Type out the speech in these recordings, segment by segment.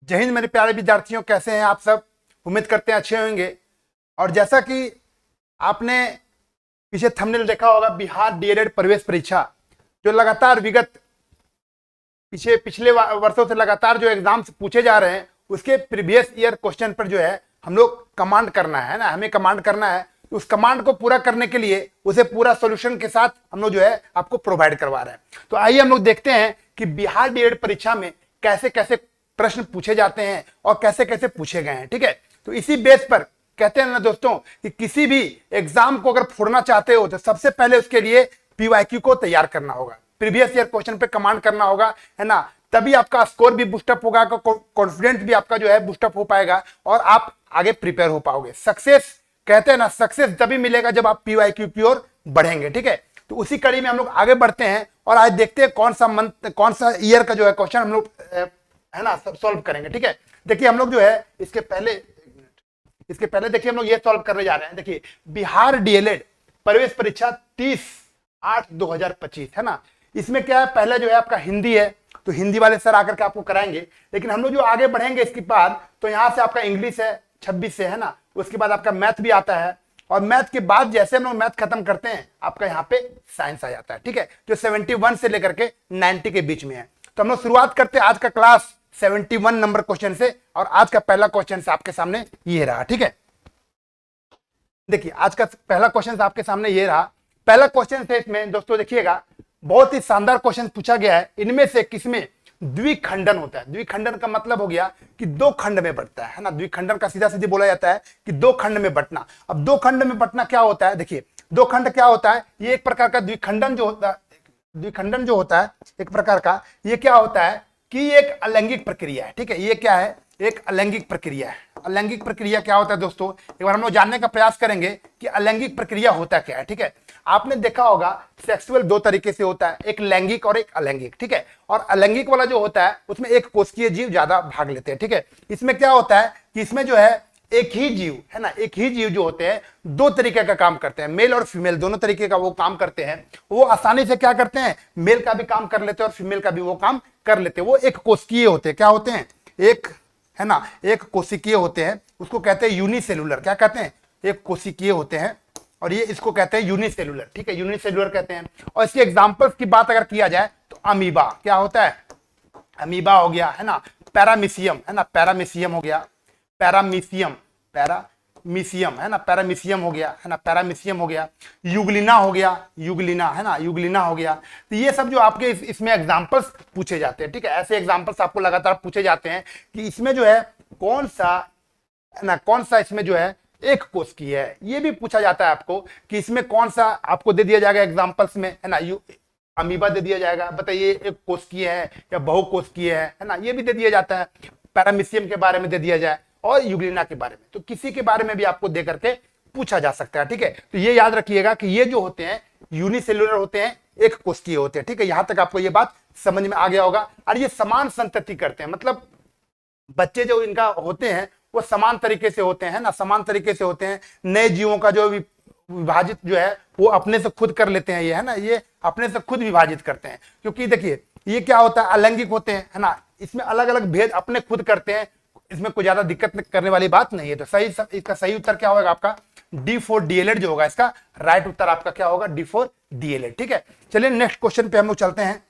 जय हिंद मेरे प्यारे विद्यार्थियों, कैसे हैं आप सब। उम्मीद करते हैं अच्छे होंगे। और जैसा कि आपने पीछे थंबनेल देखा होगा, बिहार डीएलएड प्रवेश परीक्षा जो लगातार विगत पिछले वर्षों से लगातार जो एग्जाम्स पूछे जा रहे हैं, उसके प्रीवियस ईयर क्वेश्चन पर जो है हम लोग कमांड करना है ना, हमें कमांड करना है। उस कमांड को पूरा करने के लिए उसे पूरा सॉल्यूशन के साथ हम लोग जो है आपको प्रोवाइड करवा रहे हैं। तो आइए हम लोग देखते हैं कि बिहार डीएलएड परीक्षा में कैसे कैसे प्रश्न पूछे जाते हैं और कैसे कैसे पूछे गए हैं। ठीक है, तो इसी बेस पर कहते हैं ना दोस्तों कि किसी भी एग्जाम को अगर फोड़ना चाहते हो तो सबसे पहले उसके लिए पीवाईक्यू को तैयार करना होगा, प्रीवियस ईयर क्वेश्चन पे कमांड करना होगा, है ना। तभी आपका स्कोर भी बूस्टअप होगा, कॉन्फिडेंस भी आपका जो है बूस्टअप हो पाएगा और आप आगे प्रिपेयर हो पाओगे। सक्सेस कहते हैं ना, सक्सेस तभी मिलेगा जब आप पीवाईक्यू की ओर बढ़ेंगे। ठीक है, तो उसी कड़ी में हम लोग आगे बढ़ते हैं और आज देखते हैं कौन सा मंथ, कौन सा ईयर का जो है क्वेश्चन हम लोग है ना सॉल्व करेंगे। ठीक है, देखिए हम लोग जो है इसके पहले देखिए हम लोग ये सॉल्व करने जा रहे हैं। देखिए बिहार डीएलएड प्रवेश परीक्षा 30/8/2025 है ना। इसमें क्या है, पहले जो है आपका हिंदी है, तो हिंदी वाले सर आकर के आपको कराएंगे। लेकिन हम लोग जो आगे बढ़ेंगे इसके बाद, तो यहाँ से आपका इंग्लिश है 26 से, है ना। उसके बाद आपका मैथ भी आता है और मैथ के बाद जैसे हम लोग मैथ खत्म करते हैं आपका यहाँ पे साइंस आ जाता है। ठीक है, जो 71 से लेकर के 90 के बीच में है। तो हम लोग शुरुआत करते हैं आज का क्लास 71 नंबर क्वेश्चन से। और आज का पहला क्वेश्चन से आपके सामने ये रहा। ठीक है, देखिए आज का पहला क्वेश्चन आपके सामने ये रहा। पहला क्वेश्चन से इसमें दोस्तों देखिएगा, बहुत ही शानदार क्वेश्चन पूछा गया है। इनमें से किसमें द्विखंडन होता है। द्विखंडन का मतलब हो गया कि दो खंड में बंटता है ना। द्विखंडन का सीधा सीधे बोला जाता है कि दो खंड में बंटना। अब दो खंड में बंटना क्या होता है, देखिए दो खंड क्या होता है, ये एक प्रकार का द्विखंडन जो होता है एक प्रकार का, ये क्या होता है कि एक अलैंगिक प्रक्रिया है। ठीक है, ये क्या है, एक अलैंगिक प्रक्रिया है। अलैंगिक प्रक्रिया क्या होता है दोस्तों, एक बार हम लोग जानने का प्रयास करेंगे कि अलैंगिक प्रक्रिया होता क्या है। ठीक है, आपने देखा होगा सेक्सुअल दो तरीके से होता है, एक लैंगिक और एक अलैंगिक। ठीक है, और अलैंगिक वाला जो होता है उसमें एक कोशिकीय जीव ज्यादा भाग लेते हैं। ठीक है, इसमें क्या होता है कि इसमें जो है एक ही जीव है ना, एक ही जीव जो होते हैं दो तरीके का काम करते हैं, मेल और फीमेल दोनों तरीके का वो काम करते हैं। वो आसानी से क्या करते हैं, मेल का भी काम कर लेते हैं और फीमेल का भी वो काम कर लेते हैं। वो एक कोशिकीय होते हैं, क्या होते हैं, एक है ना, एक कोशिकीय होते हैं। उसको कहते हैं यूनिसेलुलर, क्या कहते हैं, एक कोशिकीय होते हैं और ये इसको कहते हैं यूनिसेलुलर। ठीक है, यूनिसेलुलर कहते हैं। और इसके एग्जांपल्स की बात अगर किया जाए तो अमीबा क्या होता है, अमीबा हो गया, है ना। पैरामीशियम है ना, पैरामीशियम हो गया, पैरामीशियम है ना, पैरामीशियम हो गया, है ना, पैरामीशियम हो गया। युगलिना हो गया, युगलिना है ना, युगलिना हो गया। तो ये सब जो आपके इसमें एग्जांपल्स पूछे जाते हैं। ठीक है, ऐसे एग्जांपल्स आपको लगातार पूछे जाते हैं कि इसमें जो है कौन सा है ना, कौन सा इसमें जो है एक कोशिकीय है। ये भी पूछा जाता है आपको कि इसमें कौन सा आपको दे दिया जाएगा एग्जांपल्स में, है ना। अमीबा दे दिया जाएगा, बताइए एक कोशिकीय है या बहुकोशिकीय है ना, ये भी दे दिया जाता है। पैरामीशियम के बारे में दे दिया जाए और यूग्लिना के बारे में, तो किसी के बारे में भी आपको दे करके पूछा जा सकता है। ठीक है, तो ये याद रखिएगा कि ये जो होते हैं यूनिसेलुलर होते हैं, एक कोशिकीय होते हैं। ठीक है, यहां तक आपको ये बात समझ में आ गया होगा। और ये समान संतति करते हैं, मतलब बच्चे जो इनका होते हैं वो समान तरीके से होते हैं ना, समान तरीके से होते हैं। नए जीवों का जो विभाजित जो है वो अपने से खुद कर लेते हैं, ये है ना, ये अपने से खुद विभाजित करते हैं। क्योंकि देखिए ये क्या होता है, अलैंगिक होते हैं, है ना, इसमें अलग अलग भेद अपने खुद करते हैं, इसमें कोई ज्यादा दिक्कत करने वाली बात नहीं है। तो सही इसका सही उत्तर क्या होगा आपका D4 डीएलएड जो होगा, इसका राइट उत्तर आपका क्या होगा, D4 डीएलएड। ठीक है, चलिए नेक्स्ट क्वेश्चन पे हम लोग चलते हैं।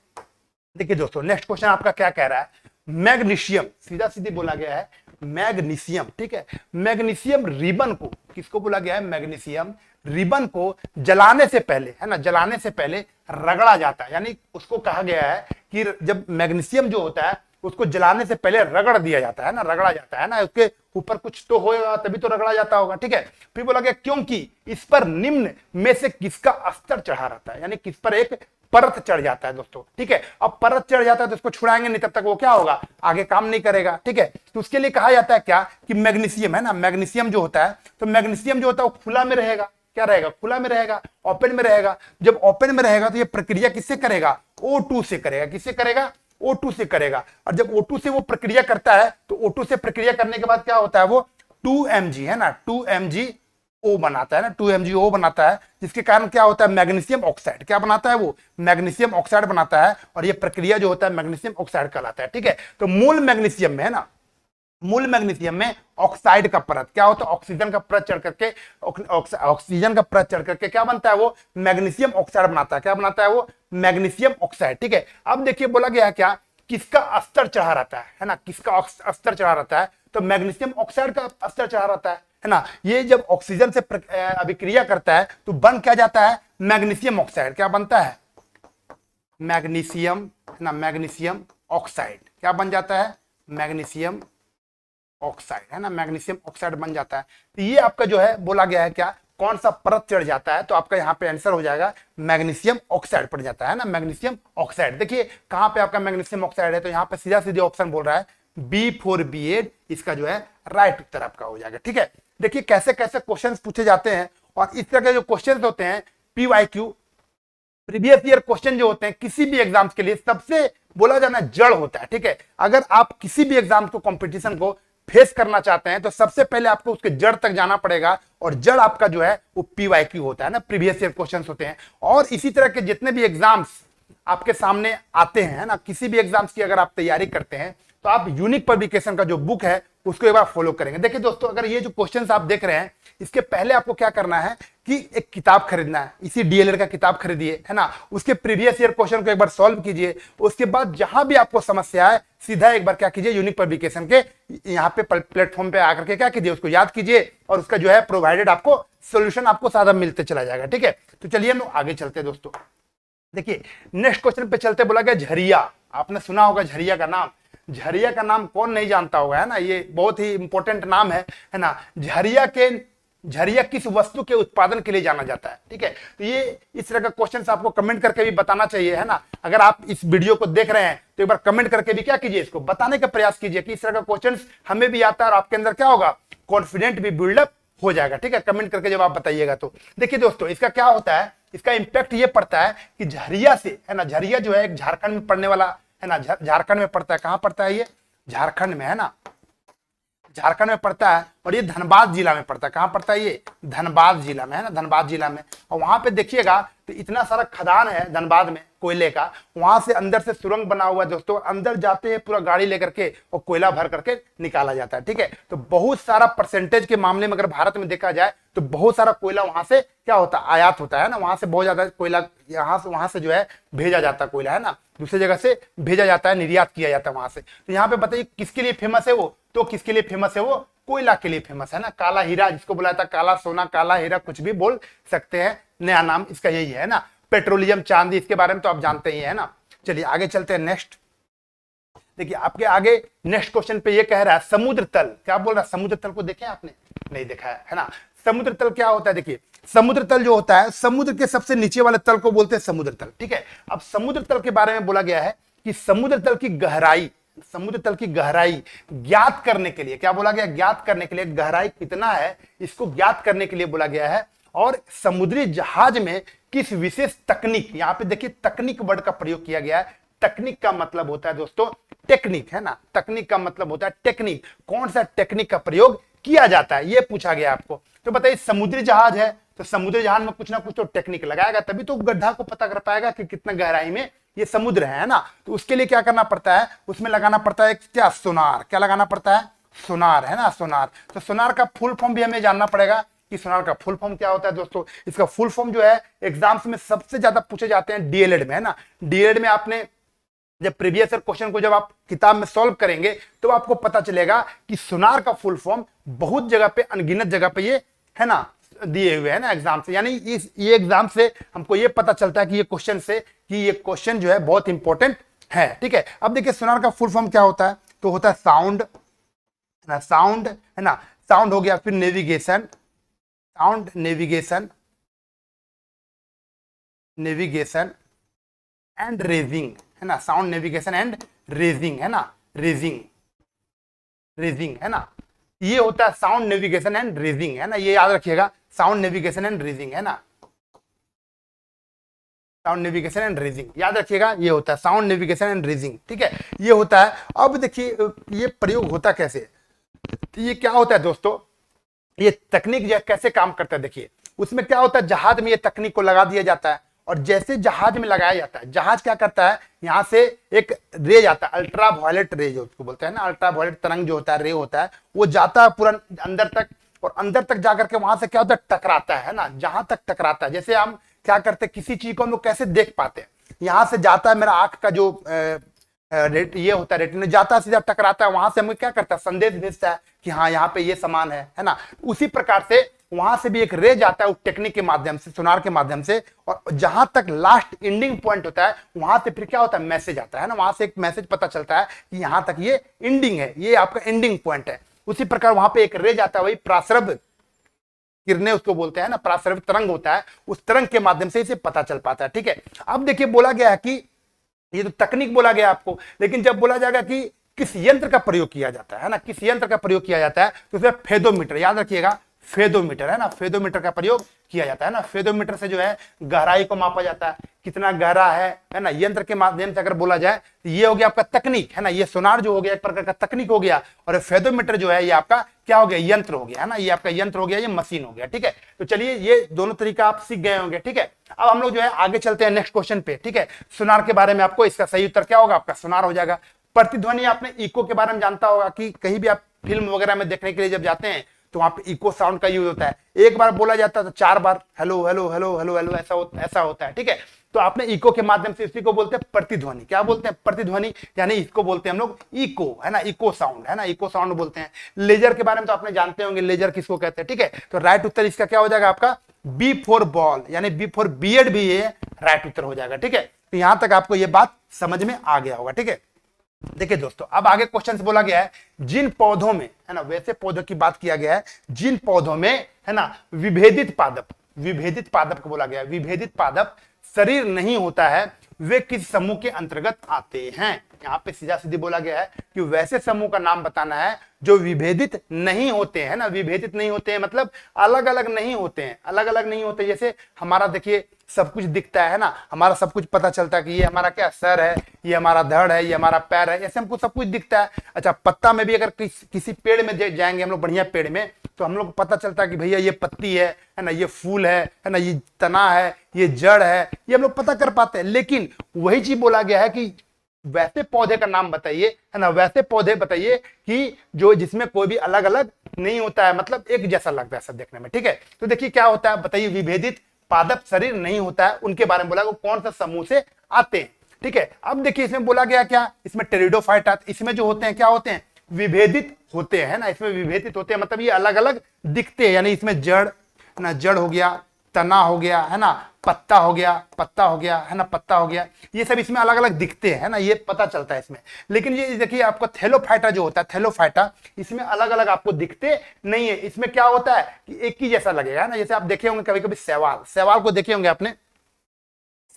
देखिए दोस्तों नेक्स्ट क्वेश्चन आपका क्या कह रहा है, मैग्नीशियम, सीधा सीधी बोला गया है मैग्नीशियम। ठीक है, मैग्नीशियम रिबन को, किसको बोला गया है, मैग्नीशियम रिबन को जलाने से पहले, है ना, जलाने से पहले रगड़ा जाता है। यानी उसको कहा गया है कि जब मैग्नीशियम जो होता है उसको जलाने से पहले रगड़ दिया जाता है ना, रगड़ा जाता है ना, उसके ऊपर कुछ तो होगा तभी तो रगड़ा जाता होगा। ठीक है, फिर बोला गया क्योंकि इस पर निम्न में से किसका अस्तर चढ़ा रहता है, यानी किस पर एक परत चढ़ जाता है दोस्तों। ठीक है, अब परत चढ़ जाता है तो उसको छुड़ाएंगे नहीं, तब तक वो क्या होगा, आगे काम नहीं करेगा। ठीक है, तो उसके लिए कहा जाता है क्या कि मैग्नीशियम है ना, मैग्नीशियम जो होता है, तो मैग्नीशियम जो होता है वो खुला में रहेगा, क्या रहेगा, खुला में रहेगा, ओपन में रहेगा। जब ओपन में रहेगा तो ये प्रक्रिया किससे करेगा, O2 से करेगा, किससे करेगा, O2 से करेगा। और जब O2 से वो प्रक्रिया करता है तो O2 से प्रक्रिया करने के बाद क्या होता है, वो 2Mg है ना, 2MgO बनाता है ना, 2MgO बनाता है, जिसके कारण क्या होता है, मैग्नीशियम ऑक्साइड क्या बनाता है, वो मैग्नीशियम ऑक्साइड बनाता है। और ये प्रक्रिया जो होता है मैग्नीशियम ऑक्साइड कहलाता है। ठीक है, तो मूल मैग्नीशियम में है ना, मूल मैग्नीशियम में ऑक्साइड का परत क्या होता है, ऑक्सीजन का परत चढ़ करके ऑक्सीजन का परत चढ़ करके क्या बनता है, वो मैग्नीशियम ऑक्साइड बनाता है। क्या बनाता है वो, मैग्नीशियम ऑक्साइड। ठीक है, अब देखिए बोला गया है क्या, किसका स्तर चढ़ा रहता है ना, किसका स्तर चढ़ा रहता है, तो मैग्नीशियम ऑक्साइड का स्तर चढ़ा रहता है ना। ये जब ऑक्सीजन से अभिक्रिया करता है तो बन क्या जाता है, मैग्नीशियम ऑक्साइड। क्या बनता है, मैग्नीशियम, है ना, मैग्नीशियम ऑक्साइड क्या बन जाता है, मैग्नीशियम ऑक्साइड, है ना, मैग्नीशियम ऑक्साइड बन जाता है। तो ये आपका जो है बोला गया है क्या, कौन सा परत चढ़ जाता है, तो आपका यहाँ पे आंसर हो जाएगा मैग्नीशियम ऑक्साइड पड़ जाता है ना, मैग्नीशियम ऑक्साइड। देखिए कहां पे आपका मैग्नीशियम ऑक्साइड है, तो यहाँ पे सीधा सीधे ऑप्शन बोल रहा है B4B8, इसका जो है राइट उत्तर आपका हो जाएगा। ठीक है, देखिए कैसे कैसे क्वेश्चन पूछे जाते हैं, और इस तरह के जो क्वेश्चन होते हैं PYQ, प्रीवियस ईयर क्वेश्चन जो होते हैं किसी भी एग्जाम्स के लिए सबसे बोला जाना जड़ होता है। ठीक है, अगर आप किसी भी एग्जाम को कंपटीशन को फेस करना चाहते हैं तो सबसे पहले आपको उसके जड़ तक जाना पड़ेगा, और जड़ आपका जो है वो PYQ होता है ना, प्रीवियस ईयर क्वेश्चन होते हैं। और इसी तरह के जितने भी एग्जाम्स आपके सामने आते हैं ना, किसी भी एग्जाम्स की अगर आप तैयारी करते हैं तो आप यूनिक पब्लिकेशन का जो बुक है उसको एक बार फॉलो करेंगे। देखिए दोस्तों, अगर ये जो क्वेश्चंस आप देख रहे हैं, इसके पहले आपको क्या करना है कि एक किताब खरीदना है, इसी DLED का किताब खरीदिए, है ना, उसके प्रीवियस ईयर क्वेश्चन को एक बार सॉल्व कीजिए। उसके बाद जहां भी आपको समस्या है सीधा एक बार क्या कीजिए, यूनिक पब्लिकेशन के यहाँ पे प्लेटफॉर्म पे आकर के क्या कीजिए, उसको याद कीजिए, और उसका जो है प्रोवाइडेड आपको सोल्यूशन आपको सादा मिलते चला जाएगा। ठीक है, तो चलिए हम आगे चलते हैं दोस्तों। देखिए नेक्स्ट क्वेश्चन पे चलते, बोला गया झरिया, आपने सुना होगा झरिया का नाम। झरिया का नाम कौन नहीं जानता होगा, है ना, ये बहुत ही इंपॉर्टेंट नाम है ना। झरिया किस वस्तु के उत्पादन के लिए जाना जाता है। ठीक है, तो ये इस तरह का क्वेश्चन आपको कमेंट करके भी बताना चाहिए, है ना। अगर आप इस वीडियो को देख रहे हैं तो एक बार कमेंट करके भी क्या कीजिए, इसको बताने का प्रयास कीजिए कि इस तरह का क्वेश्चन हमें भी आता है, और आपके अंदर क्या होगा, कॉन्फिडेंट भी बिल्डअप हो जाएगा। ठीक है, कमेंट करके जब आप बताइएगा तो। देखिए दोस्तों, इसका क्या होता है, इसका इंपैक्ट ये पड़ता है कि झरिया से, है ना, झरिया जो है एक झारखंड में पड़ने वाला, है ना, झारखंड में पड़ता है। कहां पड़ता है ये, झारखंड में, है ना, झारखंड में पड़ता है, और ये धनबाद जिला में पड़ता है। कहां पड़ता है ये, धनबाद जिला में, है ना, धनबाद जिला में। और वहां पे देखिएगा तो इतना सारा खदान है धनबाद में कोयले का, वहां से अंदर से सुरंग बना हुआ है दोस्तों, अंदर जाते हैं पूरा गाड़ी लेकर के और कोयला भर करके निकाला जाता है। ठीक है, तो बहुत सारा परसेंटेज के मामले में अगर भारत में देखा जाए तो बहुत सारा कोयला वहां से क्या होता है, आयात होता है ना, वहां से बहुत ज्यादा कोयला यहाँ से वहां से जो है भेजा जाता है कोयला, है ना, दूसरी जगह से भेजा जाता है, निर्यात किया जाता है वहां से। तो यहाँ पे बताइए किसके लिए फेमस है वो, तो किसके लिए फेमस है वो, कोयला के लिए फेमस है ना, काला हीरा जिसको बुलाया था, काला सोना, काला हीरा, कुछ भी बोल सकते हैं, नया नाम इसका यही है ना। पेट्रोलियम, चांदी, इसके बारे में तो आप जानते ही है ना। चलिए आगे चलते हैं नेक्स्ट। देखिए आपके आगे नेक्स्ट क्वेश्चन पे ये कह रहा है समुद्र तल, क्या बोल रहा है, समुद्र तल को देखे आपने, नहीं देखा है ना। समुद्र तल क्या होता है, देखिए समुद्र तल जो होता है, समुद्र के सबसे नीचे वाले तल को बोलते हैं समुद्र तल। ठीक है, अब समुद्र तल के बारे में बोला गया है कि समुद्र तल की गहराई, समुद्र तल की गहराई ज्ञात करने के लिए, क्या बोला गया, ज्ञात करने के लिए, गहराई कितना है इसको ज्ञात करने के लिए बोला गया है। और समुद्री जहाज में किस विशेष तकनीक, यहां पे देखिए तकनीक वर्ड का प्रयोग किया गया है। तकनीक का मतलब होता है दोस्तों टेक्निक, है ना, तकनीक का मतलब होता है टेक्निक, कौन सा टेक्निक का प्रयोग किया जाता है ये पूछा गया आपको। तो बताइए समुद्री जहाज है तो समुद्री जहाज में कुछ ना कुछ तो टेक्निक लगाएगा, तभी तो गड्ढा को पता कर पाएगा कि कितना गहराई में ये समुद्र है ना। तो उसके लिए क्या करना पड़ता है, उसमें लगाना पड़ता है क्या, सोनार, क्या लगाना पड़ता है, सोनार, है ना, सोनार। तो सोनार का फुल फॉर्म भी हमें जानना पड़ेगा कि सोनार का फुल फॉर्म क्या होता है दोस्तों। इसका फुल फॉर्म जो है एग्जाम्स में सबसे ज्यादा पूछे जाते हैं DLED में, है ना। DLED में आपने जब प्रीवियस ईयर क्वेश्चन को जब आप किताब में सॉल्व करेंगे तो आपको पता चलेगा कि सोनार का फुल फॉर्म बहुत जगह पे, अनगिनत जगह पे ये, है ना, दिए हुए हैं ना एग्जाम से। यानी ये एग्जाम से हमको ये पता चलता है कि ये क्वेश्चन से कि ये क्वेश्चन जो है बहुत इंपॉर्टेंट है। ठीक है, अब देखिए सोनार का फुल फॉर्म क्या होता है, तो होता है साउंड, साउंड, है ना, साउंड हो गया, फिर navigation, sound, navigation, navigation and raising, है ना, साउंड, नेविगेशन एंड रेजिंग, है ना, रेजिंग, रेजिंग, है ना, ये होता है साउंड, नेविगेशन एंड रेजिंग, है ना, ये याद रखिएगा, साउंड, नेविगेशन एंड रेजिंग, है ना, साउंड, नेविगेशन एंड रेजिंग, याद रखिएगा, ये होता है साउंड, नेविगेशन एंड रेजिंग। ठीक है, ये होता है। अब देखिए ये प्रयोग होता कैसे, तो ये क्या होता है दोस्तों, ये तकनीक जो कैसे काम करता है, देखिए उसमें क्या होता है, जहाज में ये तकनीक को लगा दिया जाता है और जैसे जहाज में लगाया जाता है, जहाज क्या करता है, यहाँ से एक रे जाता है, अल्ट्रा वायलेट रे जो उसको बोलते हैं ना, अल्ट्रा वायलेट तरंग जो होता है, रे होता है, वो जाता है पूरा अंदर तक, और अंदर तक जाकर के वहां से क्या होता है, टकराता है ना, जहां तक टकराता है। जैसे हम क्या करते हैं, किसी चीज को हम लोग कैसे देख पाते हैं, यहाँ से जाता है मेरा आंख का जो ये होता है रेटिना, जाता है सीधा टकराता है, वहां से हमें क्या करता है, संदेश भेजता है कि हाँ यहाँ पे ये सामान है ना। उसी प्रकार से वहां से भी एक रे जाता है उस टेक्निक के माध्यम से, सोनार के माध्यम से, और जहां तक लास्ट एंडिंग पॉइंट होता है वहां से फिर क्या होता है, मैसेज आता है ना, वहां से एक मैसेज पता चलता है कि यहाँ तक ये एंडिंग है, ये आपका एंडिंग पॉइंट है। उसी प्रकार वहां पे एक रे जाता है, वही प्रासरभ किरणें उसको बोलते हैं ना, प्रासरभ तरंग होता है, उस तरंग के माध्यम से इसे पता चल पाता है। ठीक है, अब देखिए बोला गया है कि ये तो तकनीक बोला गया आपको, लेकिन जब बोला जाएगा कि किस यंत्र का प्रयोग किया जाता है ना, किस यंत्र का प्रयोग किया जाता है, तो उसमें फेदोमीटर, याद रखिएगा, फेदोमीटर है ना, फेदोमीटर का प्रयोग किया जाता है ना। फेदोमीटर से जो है गहराई को मापा जाता है, कितना गहरा है ना, यंत्र के माध्यम से अगर बोला जाए तो ये हो गया आपका तकनीक है ना, ये सोनार जो हो गया एक प्रकार का तकनीक हो गया, और फेदोमीटर जो है ये आपका क्या हो गया, यंत्र हो गया है ना, ये आपका यंत्र हो गया, ये मशीन हो गया। ठीक है, तो चलिए ये दोनों तरीका आप सीख गए होंगे। ठीक है, अब हम लोग जो है आगे चलते हैं नेक्स्ट क्वेश्चन पे। ठीक है, सोनार के बारे में आपको इसका सही उत्तर क्या होगा, आपका सोनार हो जाएगा। प्रतिध्वनि आपने इको के बारे में जानता होगा कि कहीं भी आप फिल्म वगैरह में देखने के लिए जब जाते हैं तो वहां पे इको साउंड का यूज होता है, एक बार बोला जाता है तो 4 बार hello hello hello hello hello ऐसा होता है। ठीक है, तो आपने इको के माध्यम से इसी को बोलते हैं प्रतिध्वनि। क्या बोलते हैं, प्रतिध्वनि, यानी इसको बोलते हैं हम लोग इको है ना, इको साउंड है ना, इको साउंड बोलते हैं। लेजर के बारे में तो आपने जानते होंगे, लेजर किसको कहते हैं। ठीक है, तो राइट उत्तर इसका क्या हो जाएगा, आपका बी फॉर बॉल, यानी बी फॉर बियर्ड भी ये राइट उत्तर हो जाएगा। ठीक है, तो यहां तक आपको ये बात समझ में आ गया होगा। ठीक है, देखिए दोस्तों, अब आगे क्वेश्चन बोला गया है, जिन पौधों में है ना, वैसे पौधों की बात किया गया है, जिन पौधों में है ना विभेदित पादप, विभेदित पादप को बोला गया है, विभेदित पादप शरीर नहीं होता है, वे किस समूह के अंतर्गत आते हैं। यहाँ पे सीधा सीधी बोला गया है कि वैसे समूह का नाम बताना है जो विभेदित नहीं होते हैं ना, विभेदित नहीं होते हैं मतलब अलग अलग नहीं होते हैं, अलग अलग नहीं होते। जैसे हमारा देखिए सब कुछ दिखता है ना, हमारा सब कुछ पता चलता है कि ये हमारा क्या सर है, ये हमारा धड़ है, ये हमारा पैर है, ऐसे हमको सब कुछ दिखता है। अच्छा, पत्ता में भी अगर किसी पेड़ में जाएंगे हम लोग, बढ़िया पेड़ में, तो हम लोग को पता चलता है कि भैया ये पत्ती है ना, ये फूल है ना, ये तना है, ये जड़ है, ये हम लोग पता कर पाते हैं। लेकिन वही चीज बोला गया है कि वैसे पौधे का नाम बताइए है ना, वैसे पौधे बताइए कि जो जिसमें कोई भी अलग अलग नहीं होता है, मतलब एक जैसा लगता है सब देखने में। ठीक है, तो देखिए क्या होता है, बताइए, विभेदित पादप शरीर नहीं होता है, उनके बारे में बोला, वो कौन सा समूह से आते हैं। ठीक है, अब देखिए इसमें बोला गया क्या, इसमें टेरिडोफाइटा, इसमें जो होते हैं क्या होते हैं, विभेदित होते हैं ना, इसमें विभेदित होते हैं मतलब ये अलग अलग दिखते हैं, यानी इसमें जड़ ना, जड़ हो गया, तना हो गया है ना, पत्ता हो गया, पत्ता हो गया है ना, पत्ता हो गया, ये सब इसमें अलग अलग दिखते हैं ना, ये पता चलता है इसमें। लेकिन ये देखिए आपका थैलोफाइटा जो होता है, थैलोफाइटा, इसमें अलग अलग आपको दिखते नहीं है। इसमें क्या होता है कि एक ही जैसा लगेगा ना, जैसे आप देखे होंगे कभी कभी शैवाल, शैवाल को देखे होंगे आपने,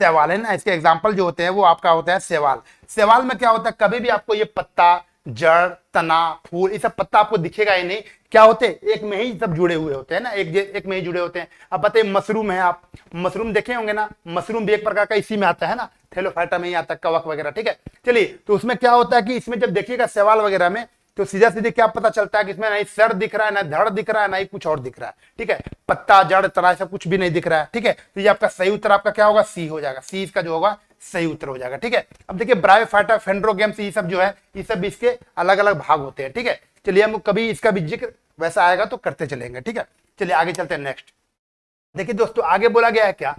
शैवाल है ना, इसके एग्जाम्पल जो होते हैं वो आपका होता है शैवाल। शैवाल में क्या होता है, कभी भी आपको ये पत्ता, जड़, तना, फूल, ये सब पत्ता आपको दिखेगा ही नहीं, क्या होते हैं, एक में ही सब जुड़े हुए होते हैं ना, एक में ही जुड़े होते हैं। अब बताइए मशरूम है, आप मशरूम देखे होंगे ना, मशरूम भी एक प्रकार का इसी में आता है ना, थैलोफाइटा में ही आता है, कवक वगैरह। ठीक है, चलिए, तो उसमें क्या होता है कि इसमें जब देखिएगा शैवाल वगैरह में, तो सीधा सीधे क्या पता चलता है कि इसमें नहीं सर दिख रहा है, ना धड़ दिख रहा है, ना ही कुछ और दिख रहा है। ठीक है, पत्ता, जड़, तना, सब कुछ भी नहीं दिख रहा है। ठीक है, तो ये आपका सही उत्तर आपका क्या होगा, सी हो जाएगा, सी इसका जो होगा सही उत्तर हो जाएगा। ठीक है, अब देखिए ब्रायोफाइटा, फेंड्रोगेम्स, ये सब जो है, ये सब इसके अलग अलग भाग होते हैं। ठीक है, चलिए हम कभी इसका भी जिक्र वैसा आएगा तो करते चलेंगे। ठीक है, चलिए आगे चलते हैं नेक्स्ट। देखिए दोस्तों, आगे बोला गया है क्या,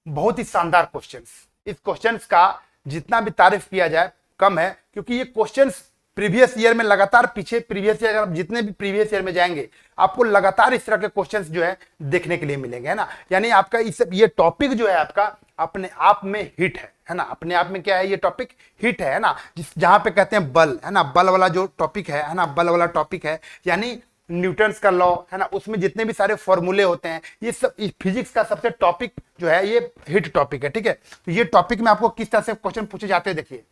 बहुत ही शानदार क्वेश्चंस, इस क्वेश्चंस का जितना भी तारीफ किया जाए कम है, क्योंकि ये क्वेश्चंस प्रीवियस ईयर में लगातार पीछे, प्रीवियस ईयर, अगर आप जितने भी प्रीवियस ईयर में जाएंगे आपको लगातार इस तरह के क्वेश्चंस जो है देखने के लिए मिलेंगे, है ना। यानी आपका ये टॉपिक जो है आपका अपने आप में हिट है ना, अपने आप में क्या है, ये टॉपिक हिट है ना, जहां पे कहते हैं बल, है ना, बल वाला जो टॉपिक है ना, बल वाला टॉपिक है, यानी न्यूटन्स का लॉ है ना, उसमें जितने भी सारे फॉर्मूले होते हैं, ये सब फिजिक्स का सबसे टॉपिक जो है ये हिट टॉपिक है। ठीक है, तो ये टॉपिक में आपको किस तरह से क्वेश्चन पूछे जाते हैं, देखिए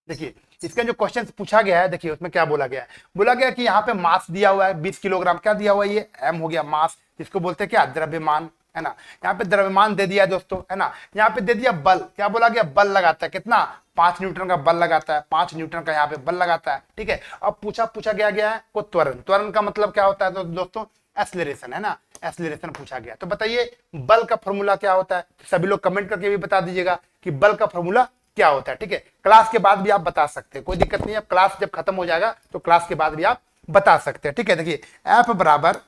देखिए इसका जो क्वेश्चन पूछा गया है, देखिए उसमें क्या बोला गया है, बोला गया कि यहाँ पे मास दिया हुआ है 20 किलोग्राम, क्या दिया हुआ है, ये एम हो गया मास, इसको बोलते हैं क्या, द्रव्यमान, है ना। यहाँ पे द्रव्यमान दे दिया दोस्तों, है ना। यहाँ पे दे दिया बल, क्या बोला गया, बल लगाता है कितना, 5 न्यूटन का बल लगाता है, 5 न्यूटन का यहाँ पे बल लगाता है। ठीक है, अब पूछा गया है को त्वरण, त्वरण का मतलब क्या होता है तो दोस्तों, एक्सेलरेशन, है ना, एक्सीलरेशन पूछा गया। तो बताइए बल का फॉर्मूला क्या होता है, तो सभी लोग कमेंट करके भी बता दीजिएगा कि बल का फॉर्मूला क्या होता है। ठीक है, क्लास के बाद भी आप बता सकते हैं, कोई दिक्कत नहीं है। क्लास जब खत्म हो जाएगा तो क्लास के बाद भी आप बता सकते हैं। ठीक है, देखिए एफ बराबर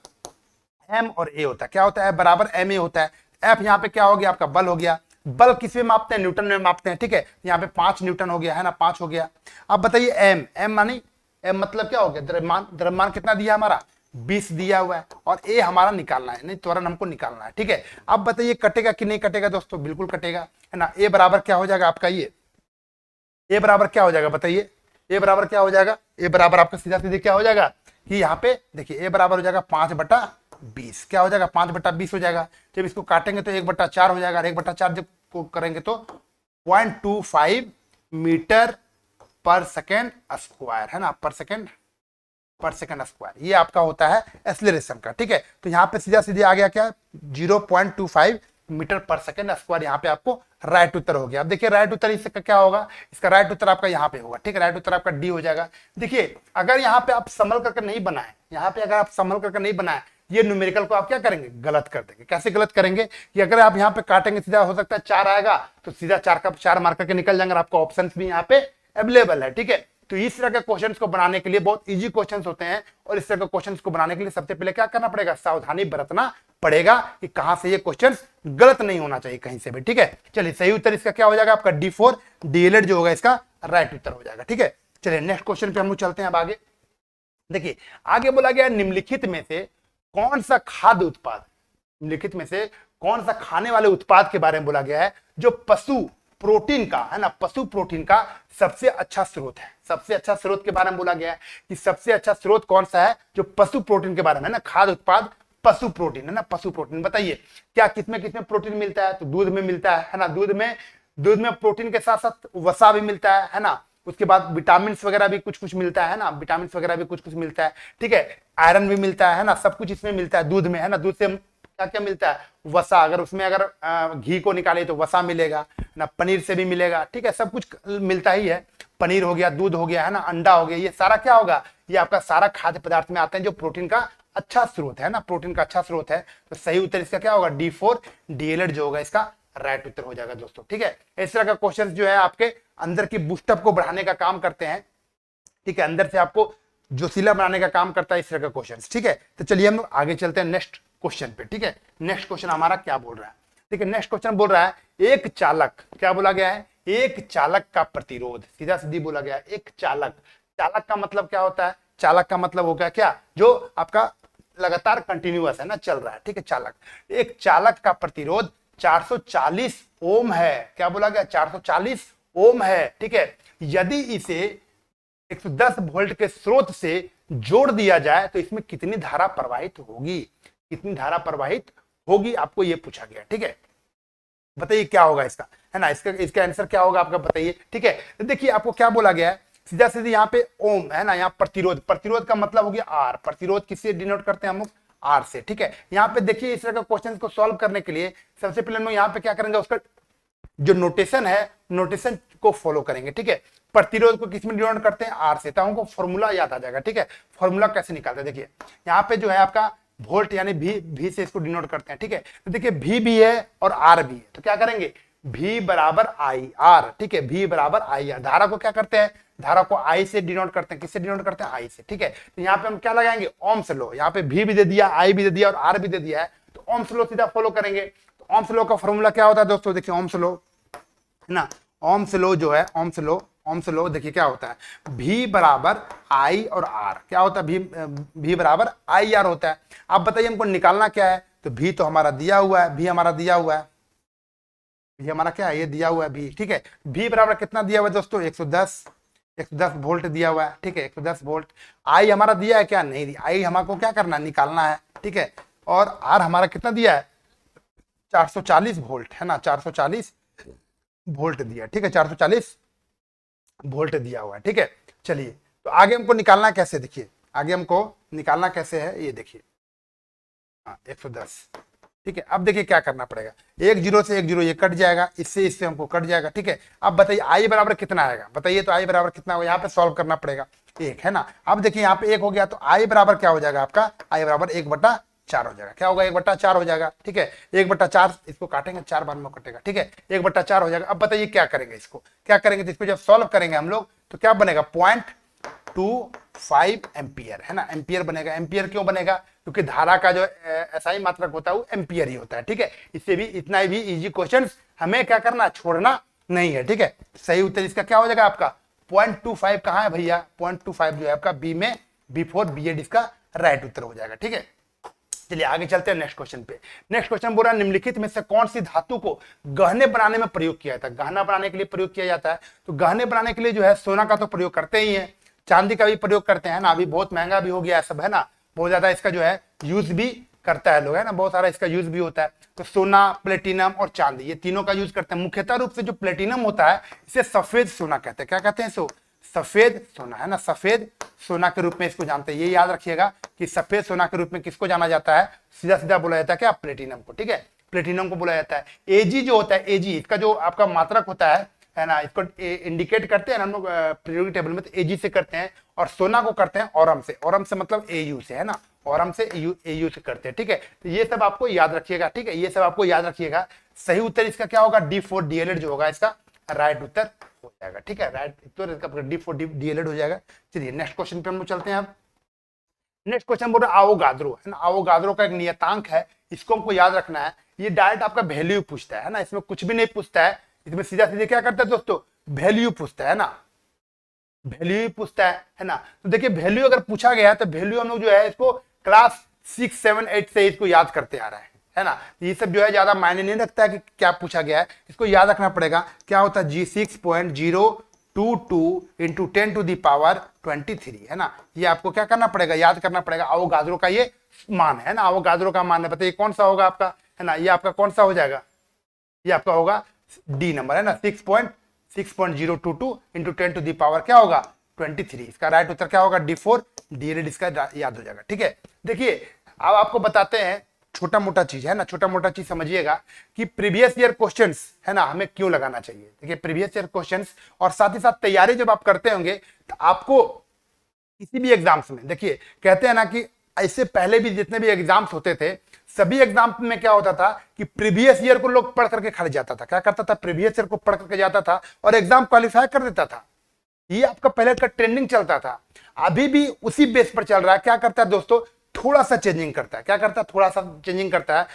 एम और ए होता है। क्या होता है? एफ बराबर एम ए होता है। एफ यहाँ पे क्या हो गया? आपका बल हो गया। बल किस में मापते हैं? न्यूटन में मापते हैं। ठीक है, यहाँ पे 5 न्यूटन हो गया है ना, 5 हो गया। अब बताइए एम, एम मानी एम मतलब क्या हो गया? द्रव्यमान। द्रव्यमान कितना दिया हमारा? 20 दिया हुआ है। और ए हमारा निकालना है, नहीं त्वरण हमको निकालना है। ठीक है, अब बताइए कटेगा कि नहीं कटेगा दोस्तों? बिल्कुल कटेगा, है ना। ए बराबर क्या हो जाएगा आपका? ये ए बराबर क्या हो जाएगा बताइए? ए बराबर क्या हो जाएगा? ए बराबर आपका सीधा सीधे क्या हो जाएगा कि यहाँ पे देखिए ए बराबर हो जाएगा 5/20। क्या हो जाएगा? 5/20 हो जाएगा। जब इसको काटेंगे तो 1/4 हो जाएगा। 1/4 जब को करेंगे तो 0.25 मीटर पर सेकेंड स्क्वायर, है ना, पर सेकेंड स्क्वायर। ये आपका होता है एक्सीलरेशन का। ठीक है, तो यहाँ पे सीधा सीधे आ गया क्या? 0.25 मीटर पर सेकेंड स्क्वायर। यहाँ पे आपको राइट उत्तर हो गया। अब देखिए राइट उत्तर इसका क्या होगा? इसका राइट उत्तर आपका यहाँ पे होगा। ठीक है, राइट उत्तर आपका डी हो जाएगा। देखिए अगर यहाँ पे आप संभल करके नहीं बनाए, यहाँ पे अगर आप संभल करके नहीं बनाए, ये न्यूमेरिकल को आप क्या करेंगे? गलत कर देंगे। कैसे गलत करेंगे कि अगर आप यहाँ पे काटेंगे सीधा हो सकता है 4 आएगा, तो सीधा 4 का 4 मार करके निकल जाएंगे। आपका ऑप्शन भी यहाँ पे अवेलेबल है। ठीक है, तो इस तरह के क्वेश्चंस को बनाने के लिए बहुत इजी क्वेश्चंस होते हैं, और इस तरह के क्वेश्चंस को बनाने के लिए सबसे पहले क्या करना पड़ेगा? सावधानी बरतना पड़ेगा कि कहां से ये क्वेश्चंस गलत नहीं होना चाहिए कहीं से भी। ठीक है, चलिए सही उत्तर इसका क्या हो जाएगा? आपका D4 डीएलएड जो होगा इसका राइट उत्तर हो जाएगा। ठीक है, चलिए नेक्स्ट क्वेश्चन पे हम लोग चलते हैं अब आगे। देखिए आगे बोला गया निम्नलिखित में से कौन सा खाद्य उत्पाद, निम्नलिखित में से कौन सा खाने वाले उत्पाद के बारे में बोला गया है जो पशु प्रोटीन का, है ना, पशु प्रोटीन का सबसे अच्छा स्रोत है। सबसे अच्छा स्रोत के बारे में बोला गया है कि सबसे अच्छा स्रोत कौन सा है जो पशु प्रोटीन के बारे में, है ना, खाद्य उत्पाद पशु प्रोटीन, है ना, पशु प्रोटीन। बताइए क्या किसमें किसमें प्रोटीन मिलता है? तो दूध में मिलता है ना। दूध में प्रोटीन के साथ साथ वसा भी मिलता है ना। उसके बाद विटामिन वगैरह भी कुछ कुछ मिलता है ना, विटामिन वगैरह भी कुछ कुछ मिलता है। ठीक है, आयरन भी मिलता है ना, सब कुछ इसमें मिलता है दूध में, है ना। दूध से क्या क्या मिलता है? वसा। अगर उसमें अगर घी को निकाले तो वसा मिलेगा ना, पनीर से भी मिलेगा। ठीक है, सब कुछ मिलता ही है। पनीर हो गया, दूध हो गया, है ना, अंडा हो गया, ये सारा क्या होगा? ये आपका सारा खाद्य पदार्थ में आते हैं जो प्रोटीन का अच्छा स्रोत है ना, प्रोटीन का अच्छा स्रोत है। तो सही उत्तर इसका क्या होगा? D4 डीएलएड जो होगा इसका राइट उत्तर हो जाएगा दोस्तों। ठीक है, इस तरह का क्वेश्चन जो है आपके अंदर की बूस्टअप को बढ़ाने का काम करते हैं। ठीक है, अंदर से आपको जोशीला बनाने का काम करता है इस तरह का क्वेश्चन। ठीक है, तो चलिए हम लोग आगे चलते हैं नेक्स्ट क्वेश्चन पे। ठीक है, नेक्स्ट क्वेश्चन हमारा क्या बोल रहा है? ठीक है, नेक्स्ट क्वेश्चन बोल रहा है एक चालक, क्या बोला गया है? एक चालक का प्रतिरोध। सीधा सीधी बोला गया है एक चालक। चालक का मतलब क्या होता है? चालक का मतलब हो गया क्या? जो आपका लगातार कंटिन्यूअस है ना, चल रहा है। ठीक है, चालक। एक चालक का प्रतिरोध 440 ओम है। क्या बोला गया? 440 ओम है। ठीक है, यदि इसे 110 वोल्ट के स्रोत से जोड़ दिया जाए तो इसमें कितनी धारा प्रवाहित होगी? कितनी धारा प्रवाहित होगी आपको ये पूछा गया। ठीक है, बताइए क्या होगा इसका, है ना, इसका आंसर क्या होगा आपका बताइए। ठीक है, तो देखिए आपको क्या बोला गया है, सीधा सीधी यहाँ पे ओम, है ना, यहाँ प्रतिरोध। प्रतिरोध का मतलब हो गया आर। प्रतिरोध किससे डिनोट करते हैं हम लोग? आर से। ठीक है, यहाँ पे देखिए इस तरह का क्वेश्चन को सॉल्व करने के लिए सबसे पहले हम लोग यहाँ पे क्या करेंगे? उसका जो नोटेशन है, नोटेशन को फॉलो करेंगे। ठीक है, प्रतिरोध को किस में डिनोट करते हैं? आर से। तो हमको फॉर्मूला याद आ जाएगा। ठीक है, फॉर्मूला कैसे निकालते हैं? देखिए यहाँ पे जो है आपका वोल्ट यानी भी से इसको डिनोट करते हैं। ठीक है, तो देखिए भी भी है और आर भी है, तो क्या करेंगे? V बराबर आई आर। ठीक है, V बराबर आई आर। धारा को क्या करते हैं? धारा को आई से डिनोट करते हैं। किससे डिनोट करते हैं? आई से। ठीक है, तो यहाँ पे हम क्या लगाएंगे? Ohm's law. यहाँ पे V भी दे दिया, आई भी दे दिया और आर भी दे दिया है, तो ओम्स लॉ सीधा फॉलो करेंगे। तो ओम्स लॉ का फॉर्मूला क्या होता है दोस्तों? देखिए ओम्स लॉ, है ना, ओम्स लॉ जो है, ओम्स लॉ देखिए क्या होता है? V बराबर आई और आर। क्या होता है? V बराबर आई आर होता है। आप बताइए हमको निकालना क्या है? तो V तो हमारा दिया हुआ है, V हमारा दिया हुआ है, ये हमारा क्या है? ये दिया हुआ है V। ठीक है, V बराबर कितना दिया हुआ है दोस्तों? 110 वोल्ट दिया हुआ है। ठीक है, 110 वोल्ट। आई हमारा दिया है क्या? नहीं दिया। आई हमको क्या करना है? निकालना है। ठीक है, और आर हमारा कितना दिया है? 440 वोल्ट, है ना, 440 वोल्ट दिया। ठीक है, 440 वोल्ट दिया हुआ है। ठीक है, चलिए तो आगे हमको निकालना कैसे? देखिए आगे हमको निकालना कैसे है ये देखिए। हाँ 110। ठीक है, अब देखिए क्या करना पड़ेगा? 1 0 से 1 0 ये कट जाएगा, इससे हमको कट जाएगा। ठीक है, अब बताइए आई बराबर कितना आएगा? बताइए तो आई बराबर कितना होगा? यहाँ पे सॉल्व करना पड़ेगा। 1, है ना। अब देखिए यहाँ पे 1 हो गया, तो आई बराबर क्या हो जाएगा आपका? आई बराबर 1/4 4 हो जाएगा। क्या होगा? 1/4 हो जाएगा। ठीक है, 1/4 इसको काटेंगे, 4 बार में कटेगा। ठीक है, 1/4 हो जाएगा। अब बताइए क्या करेंगे, इसको क्या करेंगे? तो इसको जब सॉल्व करेंगे हम लोग तो क्या बनेगा? 0.25 एम्पियर, है ना, एम्पियर बनेगा। एम्पियर क्यों बनेगा? क्योंकि धारा का जो एसआई मात्रक होता है वो एम्पियर ही होता है। ठीक है, इससे भी इतना ही भी इजी क्वेश्चन हमें क्या करना, छोड़ना नहीं है। ठीक है, सही उत्तर इसका क्या हो जाएगा आपका? 0.25 कहाँ है भैया? 0.25 जो है आपका बी में, B4 B8 इसका राइट उत्तर हो जाएगा। ठीक है, चलिए आगे चलते हैं नेक्स्ट क्वेश्चन पे। नेक्स्ट क्वेश्चन बोल रहा है निम्नलिखित में से कौन सी धातु को गहने बनाने में प्रयोग किया जाता है? गहना बनाने के लिए प्रयोग किया जाता है। तो गहने बनाने के लिए जो है सोना का तो प्रयोग करते ही है, चांदी का भी प्रयोग करते हैं ना। अभी बहुत महंगा भी हो गया है सब, है ना, बहुत ज्यादा इसका जो है यूज भी करता है लोग, है ना, बहुत सारा इसका यूज भी होता है। तो सोना, प्लेटिनम और चांदी, ये तीनों का यूज करते हैं। मुख्यतः रूप से जो प्लेटिनम होता है इसे सफेद सोना कहते हैं। क्या कहते हैं इसको? सफेद सोना, है ना, सफेद सोना के रूप में इसको जानते हैं। ये याद रखिएगा कि सफेद सोना के रूप में किसको जाना जाता है? सीधा सीधा बोला जाता है क्या? प्लेटिनम को। ठीक है, प्लेटिनम को बोला जाता है। एजी जो होता है, एजी इसका जो आपका मात्रक होता है ना, इसको इंडिकेट करते हैं हम लोग पीरियोडिक टेबल में, तो एजी से करते हैं। और सोना को करते हैं ऑरम से। ऑरम से मतलब एयू से, है ना, ऑरम से एयू से करते हैं। ठीक है, तो ये सब आपको याद रखिएगा। ठीक है, ये सब आपको याद रखिएगा। सही उत्तर इसका क्या होगा? D4 DLed जो होगा इसका राइट उत्तर हो जाएगा। ठीक है, राइट उत्तर इसका D4 DLed हो जाएगा। चलिए नेक्स्ट क्वेश्चन पे हम लोग चलते हैं। अब नेक्स्ट क्वेश्चन बोल रहा है आवोगाद्रो, है ना। आवोगाद्रो का एक नियतांक है, इसको हमको याद रखना है। ये डायरेक्ट आपका वैल्यू पूछता है ना, इसमें कुछ भी नहीं पूछता है। इसमें सीधा सीधे क्या करता है दोस्तों? वैल्यू पूछता है ना, वैल्यू ही पूछता है ना। तो देखिए वैल्यू अगर पूछा गया है तो वैल्यू हम लोग जो है इसको क्लास 6, 7, 8 से इसको याद करते आ रहे हैं, है ना। ये सब जो है ज्यादा मायने नहीं रखता है कि क्या पूछा गया है, इसको याद रखना पड़ेगा। क्या होता है? G6.022 इंटू 10⁻23, है ना। ये आपको क्या करना पड़ेगा? याद करना पड़ेगा। आवोगाद्रो का ये मान है ना, आवोगाद्रो का मान है। बताइए कौन सा होगा आपका, है ना, ये आपका कौन सा हो जाएगा? ये आपका होगा डी नंबर, है ना, 6.022 इंटू 10⁻, क्या होगा? 23। इसका राइट उत्तर क्या होगा? D4 DLed इसका याद हो जाएगा। ठीक है, देखिए अब आपको बताते हैं छोटा मोटा चीज, है ना, छोटा मोटा चीज समझिएगा कि प्रीवियस ईयर क्वेश्चंस, है ना, हमें क्यों लगाना चाहिए। देखिए प्रीवियस ईयर क्वेश्चंस और साथ ही साथ तैयारी जब आप करते होंगे तो आपको किसी भी एग्जाम्स में, देखिए कहते हैं ना कि इससे पहले भी जितने भी एग्जाम्स होते थे, सभी एग्जाम में क्या होता था कि प्रीवियस ईयर को लोग पढ़ करके खड़े जाता था। क्या करता था? प्रीवियस ईयर को पढ़ करके जाता था और एग्जाम क्वालिफाई कर देता था। ये आपका पहले का ट्रेंडिंग चलता था, अभी भी उसी बेस पर चल रहा है। क्या करता है दोस्तों? थोड़ा सा चेंजिंग करता है। क्या करता है? थोड़ा सा चेंजिंग करता है।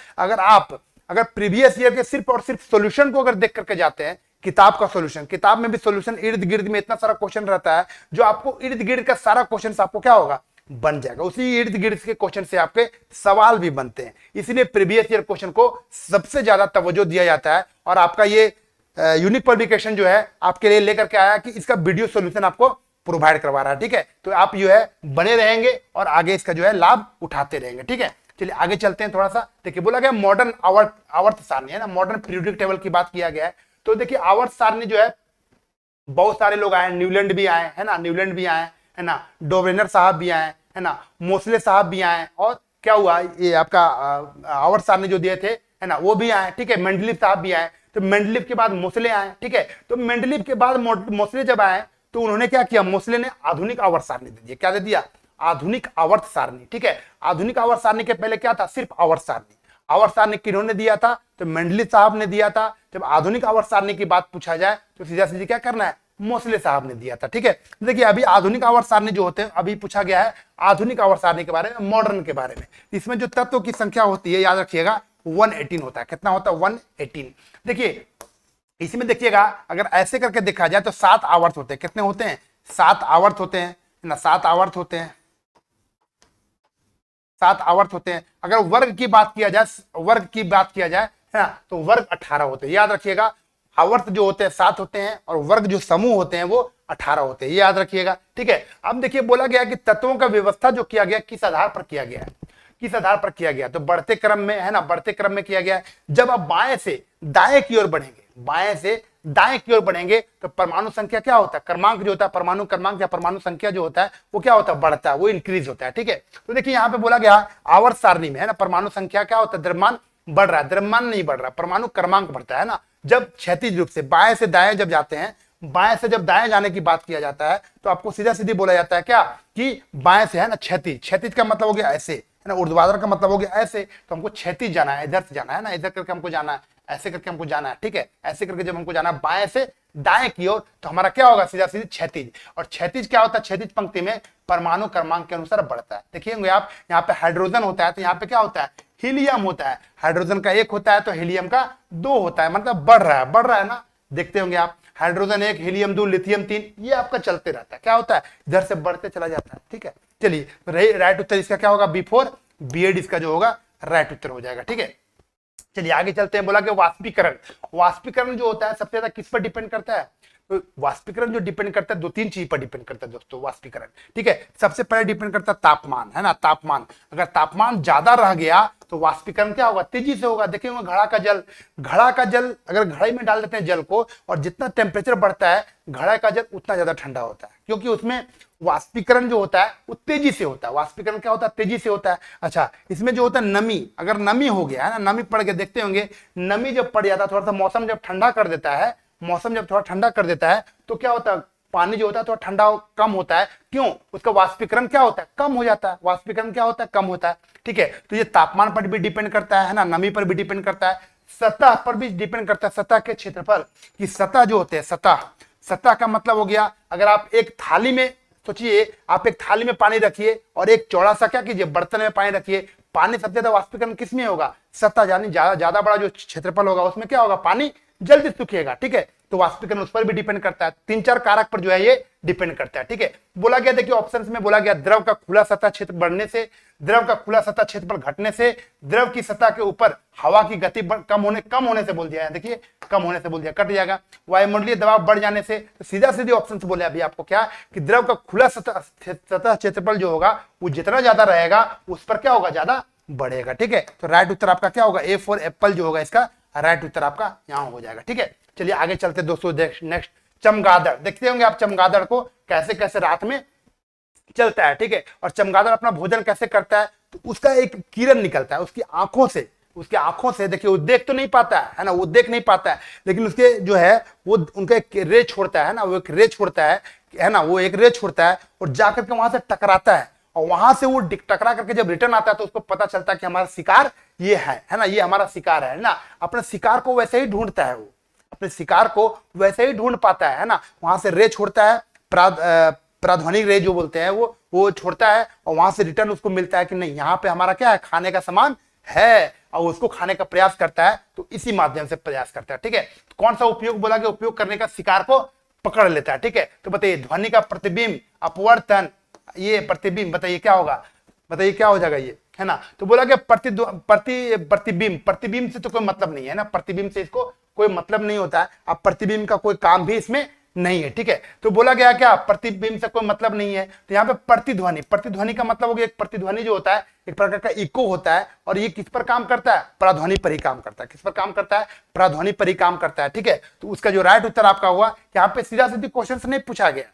अगर प्रीवियस ईयर के सिर्फ और सिर्फ सोल्यूशन को अगर देख करके जाते हैं, किताब का सॉल्यूशन, किताब में भी सॉल्यूशन इर्द गिर्द में इतना सारा क्वेश्चन रहता है जो आपको इर्द गिर्द का सारा क्वेश्चन आपको क्या होगा? बन जाएगा। उसी इर्द गिर्द के क्वेश्चन से आपके सवाल भी बनते हैं, इसलिए प्रीवियस ईयर क्वेश्चन को सबसे ज्यादा तवज्जो दिया जाता है। और आपका ये यूनिक पब्लिकेशन जो है आपके लिए लेकर के आया कि इसका वीडियो सॉल्यूशन आपको प्रोवाइड करवा रहा है। ठीक है, तो आप जो है बने रहेंगे और आगे इसका जो है लाभ उठाते रहेंगे। ठीक है, चलिए आगे चलते हैं थोड़ा सा। देखिए बोला गया मॉडर्न आवर्त सारणी, है ना, मॉडर्न पीरियोडिक टेबल की बात किया गया है। तो देखिए आवर्त सारणी जो है बहुत सारे लोग आए, न्यूलैंड भी आए, है ना, न्यूलैंड भी आए, है ना, डोवेनर साहब भी आए, है ना, मोसले साहब भी आए, और क्या हुआ ये आपका आवर्त सारणी जो दिए थे, है ना, वो भी आए। ठीक है, मेंडलीव साहब भी आए। तो मेंडलीव के बाद मोसले आए। ठीक है, तो मेंडलीव के बाद मोसले जब आए तो उन्होंने क्या किया? मोसले ने आधुनिक आवर्त सारणी दे दिया। क्या दे दिया? आधुनिक आवर्त सारणी। ठीक है, आधुनिक आवर्त सारणी के पहले क्या था? सिर्फ आवर्त सारणी। आवर्त सारणी किन्होंने दिया था? तो मेंडलीव साहब ने दिया था। जब आधुनिक आवर्त सारणी की बात पूछा जाए तो सीधा सीधी क्या करना है? मोसले साहब ने दिया था। ठीक है, देखिए अभी आधुनिक आवर्त सारणी जो होते हैं, अभी पूछा गया है आधुनिक आवर्त सारणी के बारे में, मॉडर्न के बारे में। इसमें जो तत्वों की संख्या होती है याद रखिएगा 118 होता है। कितना होता है? 118। देखिए इसमें देखिएगा अगर ऐसे करके देखा जाए तो 7 आवर्त होते हैं। कितने होते हैं? 7 आवर्त होते हैं ना, 7 आवर्त होते हैं, 7 आवर्त होते हैं। अगर वर्ग की बात किया जाए, है ना, तो वर्ग 18 होते हैं। याद रखिएगा आवर्त जो होते हैं 7 होते हैं और वर्ग जो समूह होते हैं वो 18 होते हैं, ये याद रखिएगा। ठीक है, अब देखिए बोला गया कि तत्वों का व्यवस्था जो किया गया किस आधार पर किया गया है? किस आधार पर किया गया? तो बढ़ते क्रम में, है ना, बढ़ते क्रम में किया गया है। जब आप बाएं से दाएं की ओर बढ़ेंगे, बाएं से दाएं की ओर बढ़ेंगे तो परमाणु संख्या क्या होता है? क्रमांक जो होता है, परमाणु क्रमांक या परमाणु संख्या जो होता है वो क्या होता है? बढ़ता है, वो इंक्रीज होता है। ठीक है, तो देखिए यहाँ पे बोला गया आवर्त सारणी में, है ना, परमाणु संख्या क्या होता है? द्रव्यमान बढ़ रहा है। द्रव्यमान नहीं बढ़ रहा, परमाणु क्रमांक बढ़ता है ना। जब क्षैतिज रूप से बाएं से दाएं जब जाते हैं, बाएं से जब दाएं जाने की बात किया जाता है तो आपको सीधा सीधी बोला जाता है क्या कि बाएं से, है ना, क्षैतिज। क्षैतिज का मतलब हो गया ऐसे, है ना। ऊर्ध्वाधर का मतलब हो गया ऐसे, तो हमको क्षैतिज जाना है, इधर से जाना है ना, इधर करके हमको जाना है, ऐसे करके हमको जाना है, ठीक है। ऐसे करके जब हमको जाना है बाएं से दाएं की ओर, तो हमारा क्या होगा, सीधा सीधी क्षैतिज। और क्षैतिज क्या होता है, क्षैतिज पंक्ति में परमाणु क्रमांक के अनुसार बढ़ता है। देखिएंगे आप, यहाँ पे हाइड्रोजन होता है तो यहाँ पे क्या होता है, हीलियम होता है। हाइड्रोजन का 1 होता है तो हीलियम का 2 होता है, मतलब बढ़ रहा है ना। देखते होंगे आप, हाइड्रोजन 1, हीलियम 2, लिथियम 3, ये आपका चलते रहता है। क्या होता है, इधर से बढ़ते चला जाता है, ठीक है। चलिए, तो राइट उत्तर इसका क्या होगा, B4 B8 इसका जो होगा राइट उत्तर हो जाएगा, ठीक है। चलिए आगे चलते हैं। बोला कि वाष्पीकरण, वाष्पीकरण जो होता है सबसे ज्यादा किस पर डिपेंड करता है, तो वाष्पीकरण जो डिपेंड करता है 2-3 चीज पर डिपेंड करता है दोस्तों, वाष्पीकरण, ठीक है। सबसे पहले डिपेंड करता है तापमान, है ना, तापमान। अगर तापमान ज्यादा रह गया तो वाष्पीकरण क्या होगा, तेजी से होगा। देखिए घड़ा का जल अगर घड़े में डाल देते हैं जल को, और जितना टेम्परेचर बढ़ता है घड़ा का जल उतना ज्यादा ठंडा होता है, क्योंकि उसमें वाष्पीकरण जो होता है वो तेजी से होता है। वाष्पीकरण क्या होता है, तेजी से होता है। अच्छा, इसमें जो होता है नमी, अगर नमी हो गया है ना, नमी पड़ के देखते होंगे, नमी जब पड़ जाता है, थोड़ा सा मौसम जब ठंडा कर देता है, मौसम जब थोड़ा ठंडा कर देता है तो क्या होता है, पानी जो होता है थोड़ा ठंडा कम होता है। क्यों, उसका वाष्पीकरण क्या होता है, कम हो जाता है। वाष्पीकरण क्या होता है, कम होता है, ठीक है। तो ये तापमान पर भी डिपेंड करता है ना, नमी पर भी डिपेंड करता है, सतह पर भी डिपेंड करता है, सतह के क्षेत्रफल की। सतह जो होते हैं, सतह का मतलब हो गया, अगर आप एक थाली में सोचिए, आप एक थाली में पानी रखिए और एक चौड़ा सा क्या कीजिए, बर्तन में पानी रखिए। पानी सबसे ज्यादा वाष्पीकरण किस में होगा, सतह, यानी ज्यादा बड़ा जो क्षेत्रफल होगा उसमें क्या होगा, पानी जल्दी सूखेगा, ठीक है। तो वाष्पीकरण उस पर भी डिपेंड करता है, 3-4 कारक पर जो है ये डिपेंड करता है, ठीक है। बोला गया, देखिए ऑप्शंस में बोला गया, द्रव का खुला सतह क्षेत्र बढ़ने से, द्रव का खुला सतह क्षेत्रफल घटने से, द्रव की सतह के ऊपर हवा की गति कम होने से बोल दिया है। देखिए कम होने से बोल दिया, कट जाएगा। वायुमंडलीय दबाव बढ़ जाने से, तो सीधा सीधे ऑप्शन से बोले अभी आपको क्या, कि द्रव का खुला सतह क्षेत्रफल जो होगा वो जितना ज्यादा रहेगा उस पर क्या होगा, ज्यादा बढ़ेगा, ठीक है। तो राइट उत्तर आपका क्या होगा, A4 एप्पल जो होगा इसका राइट उत्तर आपका यहां हो जाएगा, ठीक है। चलिए आगे चलते दोस्तों, नेक्स्ट चमगादड़। देखते होंगे आप चमगादड़ को कैसे कैसे रात में चलता है, ठीक है। और चमगादड़ अपना भोजन कैसे करता है, तो उसका एक किरण निकलता है उसकी आंखों से। देखिए वो देख तो नहीं पाता है ना, वो देख नहीं पाता है, लेकिन उसके जो है वो उनका एक रे छोड़ता है ना, वो एक रे छोड़ता है ना, वो एक रे छोड़ता है और जाकर के वहां से टकराता है, और वहां से वो टकरा करके जब रिटर्न आता है तो उसको पता चलता है कि हमारा शिकार ये है ना, ये हमारा शिकार है ना। अपने शिकार को वैसे ही ढूंढता है, वो अपने शिकार को वैसे ही ढूंढ पाता है ना। वहां से रे छोड़ता है, प्राध्वनिक रे जो बोलते हैं वो छोड़ता है, और वहां से रिटर्न उसको मिलता है कि नहीं, यहाँ पे हमारा क्या है, खाने का सामान है, और उसको खाने का प्रयास करता है। तो इसी माध्यम से प्रयास करता है, ठीक है। तो कौन सा उपयोग बोला गया, उपयोग करने का, शिकार को पकड़ लेता है, ठीक है। तो बताइए, ध्वनि का प्रतिबिंब, अपवर्तन, ये प्रतिबिंब, बताइए क्या होगा, बताइए क्या हो जाएगा ये, है ना। तो बोला गया प्रतिबिंब से तो कोई मतलब नहीं है ना, प्रतिबिंब से इसको कोई मतलब नहीं होता है। अब प्रतिबिंब का कोई काम भी इसमें नहीं है, ठीक है। तो बोला गया क्या, प्रतिबिंब से कोई मतलब नहीं है। तो यहाँ पे प्रतिध्वनि का मतलब हो गया, एक प्रतिध्वनि जो होता है एक प्रकार का इको होता है, और ये किस पर काम करता है, पराध्वनि पर ही काम करता है। किस पर काम करता है, पराध्वनि पर ही काम करता है, ठीक है। तो उसका जो राइट उत्तर आपका हुआ, यहाँ पे सीधा सीधी क्वेश्चन नहीं पूछा गया,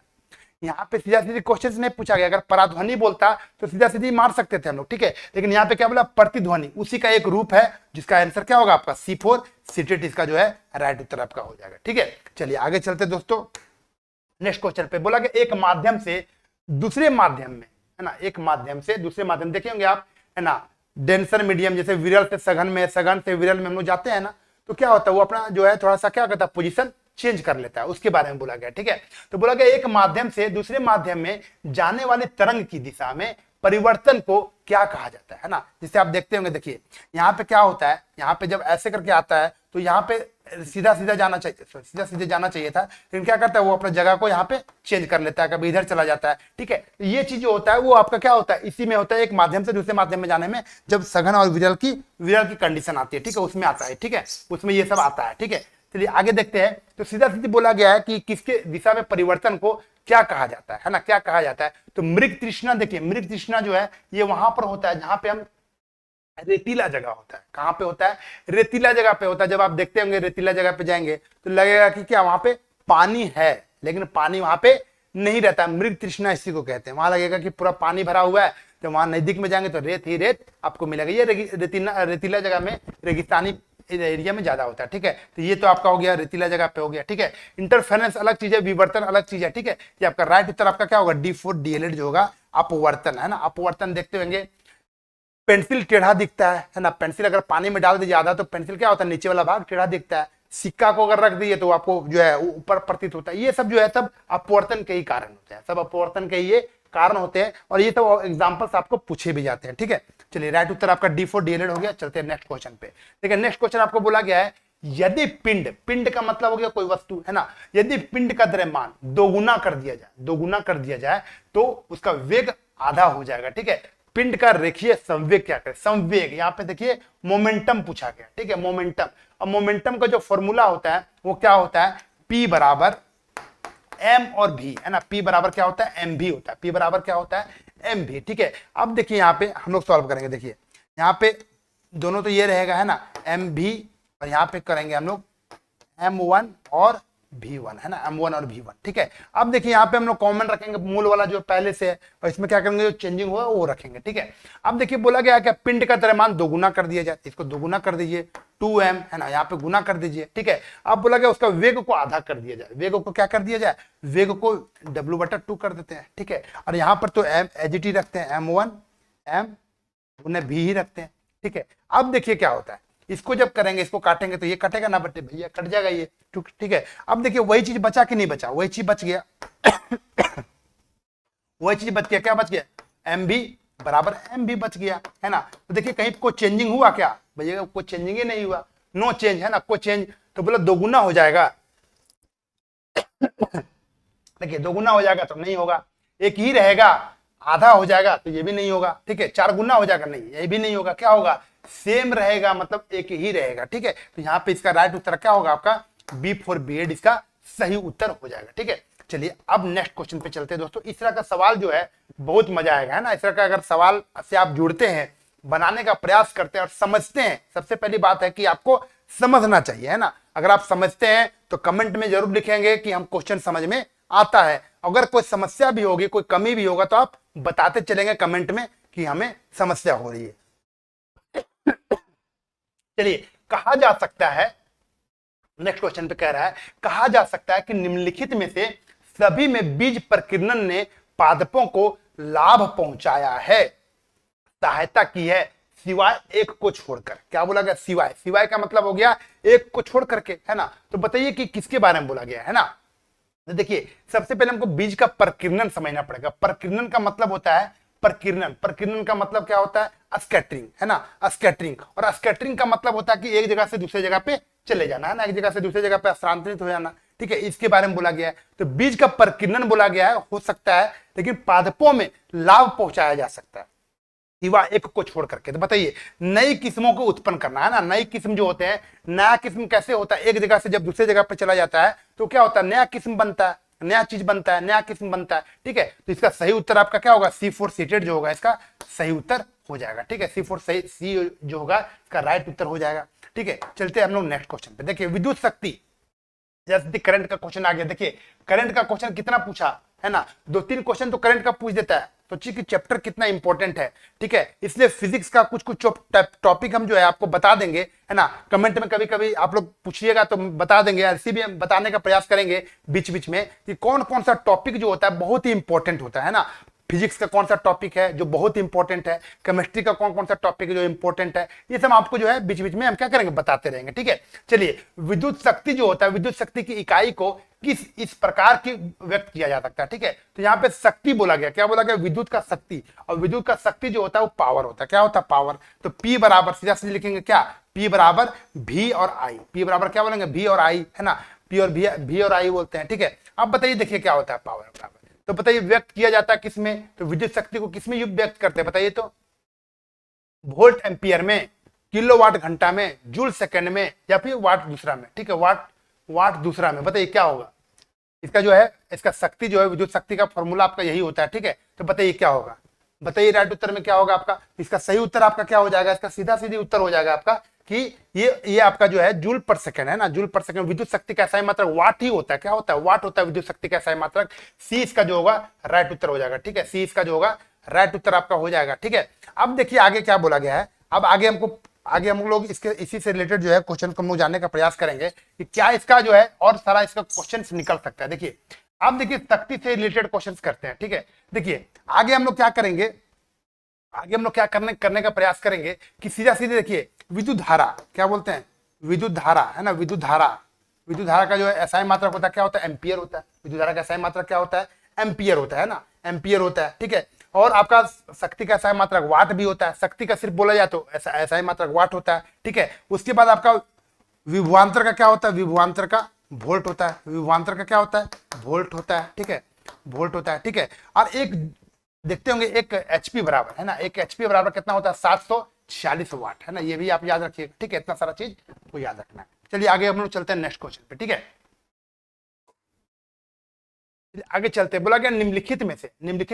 यहाँ पे सीधा सीधी क्वेश्चन नहीं पूछा गया। अगर पराध्वनि बोलता तो सीधा सीधी मार सकते थे हम लोग, ठीक है। लेकिन यहाँ पे क्या बोला, प्रतिध्वनि, उसी का एक रूप है, जिसका आंसर क्या होगा आपका C4 सीटेट, इसका जो है राइट उत्तर आपका हो जाएगा, ठीक है। चलिए आगे चलते दोस्तों, नेक्स्ट क्वेश्चन पे। बोला कि एक माध्यम से दूसरे माध्यम में, है ना, एक माध्यम से दूसरे माध्यम, देखे होंगे आप, है ना, डेंसर मीडियम, जैसे विरल से सघन में, सघन से विरल में हम लोग जाते हैं ना, तो क्या होता है, वो अपना जो है थोड़ा सा क्या करता है, पोजीशन चेंज कर लेता है, उसके बारे में बोला गया, ठीक है। तो बोला गया एक माध्यम से दूसरे माध्यम में जाने वाले तरंग की दिशा में परिवर्तन को क्या कहा जाता है ना। जिसे आप देखते होंगे, देखिए यहाँ पे क्या होता है, यहाँ पे जब ऐसे करके आता है तो यहाँ पे सीधा सीधा जाना चाहिए था, लेकिन क्या करता है, वो अपने जगह को यहाँ पे चेंज कर लेता है, कभी इधर चला जाता है, ठीक है। ये चीज जो होता है वो आपका क्या होता है, इसी में होता है, एक माध्यम से दूसरे माध्यम में जाने में, जब सघन और विरल की कंडीशन आती है, ठीक है, उसमें आता है, ठीक है, उसमें ये सब आता है, ठीक है। चलिए आगे देखते हैं। तो सीधा सीधी बोला गया है कि किसके दिशा में परिवर्तन को क्या कहा जाता है ना, क्या कहा जाता है। तो मृग तृष्णा, देखिए मृग तृष्णा जो है ये वहां पर होता है जहां पे हम रेतीला जगह होता है। कहां पे होता है, रेतीला जगह पे होता है। जब आप देखते होंगे रेतीला जगह पे जाएंगे तो लगेगा कि क्या वहां पे पानी है, लेकिन पानी वहां पे नहीं रहता। मृग तृष्णा इसी को कहते हैं। वहां लगेगा कि पूरा पानी भरा हुआ है, तो वहां नजदीक में जाएंगे तो रेत ही रेत आपको मिलेगा। ये रेतीला जगह में, रेगिस्तानी एरिया में ज्यादा होता है, ठीक है। तो ये तो आपका हो गया, रेतीला जगह पे हो गया, ठीक है। इंटरफेरेंस अलग चीज है, विवर्तन अलग चीज है, ठीक है। ये आपका राइट उत्तर आपका क्या होगा, D4 DL जो होगा अपवर्तन, है ना, अपवर्तन। देखते होंगे पेंसिल टेढ़ा दिखता है ना। पेंसिल अगर पानी में डाल दीजिए आधा तो पेंसिल क्या होता है, नीचे वाला भाग टेढ़ा दिखता है। सिक्का को अगर रख दीजिए तो आपको जो है ऊपर प्रतीत होता है। ये सब जो है सब अपवर्तन के ही कारण होते हैं, सब अपवर्तन के ये कारण होते हैं, और ये सब एग्जांपल्स आपको पूछे भी जाते हैं। ठीक है, चलिए राइट उत्तर आपका D4 डीएलएड हो गया। चलते हैं नेक्स्ट क्वेश्चन पे। ठीक है, नेक्स्ट क्वेश्चन आपको बोला गया है, यदि पिंड, पिंड का मतलब हो गया कोई वस्तु है ना, यदि पिंड का द्रव्यमान दोगुना कर दिया जाए, दोगुना कर दिया जाए तो उसका वेग आधा हो जाएगा। ठीक है, पिंड का रेखीय संवेग क्या करे, संवेग यहाँ पे देखिए मोमेंटम पूछा गया। ठीक है, मोमेंटम। अब मोमेंटम का जो फॉर्मूला होता है वो क्या होता है, P बराबर M और V है ना। P बराबर क्या होता है, MV होता है। P बराबर क्या होता है, MV। ठीक है, अब देखिए यहाँ पे हम लोग सॉल्व करेंगे। देखिए यहाँ पे दोनों तो ये रहेगा है ना MV, और यहाँ पे करेंगे हम लोग M1 और V1 है ना, M1 और V1। ठीक है, अब देखिए यहाँ पे हम लोग कॉमन रखेंगे मूल वाला जो पहले से है, और इसमें क्या करेंगे जो चेंजिंग हुआ वो रखेंगे। ठीक है, अब देखिए बोला गया है कि पिंड का द्रव्यमान दोगुना कर दिया जाए, इसको दोगुना कर दीजिए 2m है ना, यहाँ पे गुना कर दीजिए। ठीक है, अब बोला गया उसका वेग को आधा कर दिया जाए, वेग को क्या कर दिया जाए, वेग को W/2 कर देते हैं। ठीक है, और यहाँ पर तो m एजिटी रखते हैं, M1 M उन्हें V ही रखते हैं। ठीक है, अब देखिए क्या होता है, इसको जब करेंगे, इसको काटेंगे तो ये कटेगा ना बट्टे भैया, कट जाएगा ये। ठीक है, अब देखिए वही चीज बचा कि नहीं बचा, वही चीज बच गया वही चीज बच गया, क्या बच गया, MV बराबर MV बच गया है ना। तो देखिए कहीं कोई चेंजिंग हुआ क्या भैया, कोई चेंजिंग ही नहीं हुआ, नो चेंज है ना, कोई चेंज, तो बोला दोगुना हो जाएगा देखिए दोगुना हो जाएगा तो नहीं होगा, एक ही रहेगा, आधा हो जाएगा तो ये भी नहीं होगा। ठीक है, 4 गुना हो जाएगा, नहीं ये भी नहीं होगा, क्या होगा, सेम रहेगा, मतलब एक ही रहेगा। ठीक है, तो यहाँ पे इसका राइट उत्तर क्या होगा, आपका B4 B.Ed इसका सही उत्तर हो जाएगा। ठीक है, चलिए अब नेक्स्ट क्वेश्चन पे चलते हैं दोस्तों। इस तरह का सवाल जो है बहुत मजा आएगा है ना, इस तरह का अगर सवाल से आप जुड़ते हैं, बनाने का प्रयास करते हैं और समझते हैं, सबसे पहली बात है कि आपको समझना चाहिए है ना। अगर आप समझते हैं तो कमेंट में जरूर लिखेंगे कि हम क्वेश्चन समझ में आता है, अगर कोई समस्या भी होगी, कोई कमी भी होगा तो आप बताते चलेंगे कमेंट में कि हमें समस्या हो रही है। चलिए, कहा जा सकता है, नेक्स्ट क्वेश्चन पे कह रहा है, कहा जा सकता है कि निम्नलिखित में से सभी में बीज प्रकीर्णन ने पादपों को लाभ पहुंचाया है, सहायता की है, सिवाय एक को छोड़कर। क्या बोला गया, सिवाय, सिवाय का मतलब हो गया एक को छोड़ करके है ना। तो बताइए कि किसके बारे में बोला गया है ना। तो देखिए सबसे पहले हमको बीज का प्रकीर्णन समझना पड़ेगा। प्रकीर्णन का मतलब होता है प्रकीर्णन, प्रकीर्णन का मतलब क्या होता है, स्कैटरिंग है ना, स्कैटरिंग। और स्कैटरिंग का मतलब होता है कि एक जगह से दूसरी जगह पे चले जाना है ना, एक जगह से दूसरी जगह पे स्थानांतरित हो जाना। ठीक है, इसके बारे में बोला गया है। तो बीज का प्रकीर्णन बोला गया है, हो सकता है, लेकिन पादपों में लाभ पहुंचाया जा सकता है सिवा एक को छोड़ करके। तो बताइए, नई किस्मों को उत्पन्न करना है ना, नई किस्म जो होते हैं, नया किस्म कैसे होता है, एक जगह से जब दूसरे जगह पे चला जाता है तो क्या होता है, नया किस्म बनता है, नया चीज बनता है, नया किस्म बनता है। ठीक है, तो इसका सही उत्तर आपका क्या होगा, C4 सीटेड जो होगा इसका सही उत्तर हो जाएगा। ठीक है, C4 सही, सी जो होगा इसका राइट उत्तर हो जाएगा। ठीक है, चलते हैं हम लोग नेक्स्ट क्वेश्चन पे। देखिए विद्युत शक्ति, जैसे करंट का क्वेश्चन आ गया। देखिए करंट का क्वेश्चन कितना पूछा है ना, 2-3 क्वेश्चन तो करंट का पूछ देता है, तो कि चैप्टर कितना इंपॉर्टेंट है। ठीक है, इसलिए फिजिक्स का कुछ कुछ टॉपिक हम जो है आपको बता देंगे है ना। कमेंट में कभी कभी आप लोग पूछिएगा तो बता देंगे, ऐसे भी हम बताने का प्रयास करेंगे बीच बीच में कि कौन कौन सा टॉपिक जो होता है बहुत ही इंपॉर्टेंट होता है ना। फिजिक्स का कौन सा टॉपिक है जो बहुत इंपॉर्टेंट है, केमिस्ट्री का कौन कौन सा टॉपिक है जो इंपॉर्टेंट है, ये सब आपको जो है बीच बीच में हम क्या करेंगे, बताते रहेंगे। ठीक है, चलिए विद्युत शक्ति जो होता है, विद्युत शक्ति की इकाई को किस इस प्रकार की व्यक्त किया जा सकता है। ठीक है, तो यहाँ पे शक्ति बोला गया, क्या बोला गया, विद्युत का शक्ति। और विद्युत का शक्ति जो होता है वो पावर होता है, क्या होता है, पावर। तो P बराबर सीधा सीधे लिखेंगे क्या, P बराबर V और I, P बराबर क्या बोलेंगे, V और I है ना, P और V और I बोलते हैं। ठीक है, अब बताइए देखिए क्या होता है पावर बराबर, तो बताइए व्यक्त किया जाता है किसमें, तो विद्युत शक्ति को किसमें व्यक्त करते हैं बताइए, तो वोल्ट एम्पियर में, किलोवाट घंटा में, जूल सेकंड में, या फिर वाट दूसरा में। ठीक है, वाट दूसरा में। बताइए क्या होगा इसका जो है, इसका शक्ति जो है, विद्युत शक्ति का फॉर्मूला आपका यही होता है। ठीक है, तो बताइए क्या होगा, बताइए राइट उत्तर में क्या होगा आपका, इसका सही उत्तर आपका क्या हो जाएगा, इसका सीधा सीधी उत्तर हो जाएगा आपका कि ये आपका जो है जूल पर सेकंड है ना, जूल पर सेकंड। विद्युत शक्ति का सही मात्रक वाट ही होता है, क्या होता है, वाट होता है विद्युत शक्ति का सही मात्रक। सी इसका जो होगा राइट उत्तर हो जाएगा। ठीक है, सी इसका जो होगा राइट उत्तर आपका हो जाएगा। ठीक है, अब देखिए आगे क्या बोला गया है। अब आगे हम लोग इसके इसी से रिलेटेड जो है क्वेश्चन को हम लोग जानने का प्रयास करेंगे कि क्या इसका जो है और सारा इसका क्वेश्चन निकल सकता है। देखिए अब देखिए शक्ति से रिलेटेड क्वेश्चन करते हैं। ठीक है, देखिए आगे हम लोग क्या करेंगे, आगे हम लोग क्या करने का प्रयास करेंगे कि सीधा सीधे देखिए विद्युत धारा क्या बोलते हैं, विद्युत धारा है ना, विद्युत धारा का जो है एसआई मात्रक होता है क्या होता है, एम्पियर होता है। विद्युत धारा का एसआई मात्रक क्या होता है, एम्पियर होता है ना, एम्पियर होता है, ठीक है। और आपका शक्ति का एसआई मात्रक वाट भी होता है, शक्ति का सिर्फ बोला जाए तो एसआई मात्रक वाट होता है, ठीक है। उसके बाद आपका विभवांतर का क्या होता है, विभवांतर का वोल्ट होता है, विभवांतर का क्या होता है, वोल्ट होता है, ठीक है, वोल्ट होता है, ठीक है। और एक देखते होंगे एक एचपी बराबर है ना, एक एचपी बराबर कितना होता है, 746 वाट है ना, ये भी आप याद रखिएगा, ठीक है। इतना सारा चीज को याद रखना है। चलिए आगे हम लोग चलते हैं नेक्स्ट क्वेश्चन पे, ठीक है। आगे चलते बोला गया निम्नलिखित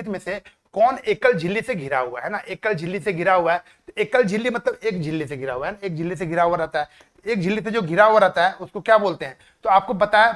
में से कौन एकल झिल्ली से घिरा हुआ है ना, एकल झिल्ली से घिरा हुआ है। तो एकल झिल्ली मतलब एक झिल्ली से घिरा हुआ है, एक झिल्ली से घिरा हुआ रहता है, एक झिल्ली से जो घिरा हुआ रहता है उसको क्या बोलते हैं। तो आपको बताया,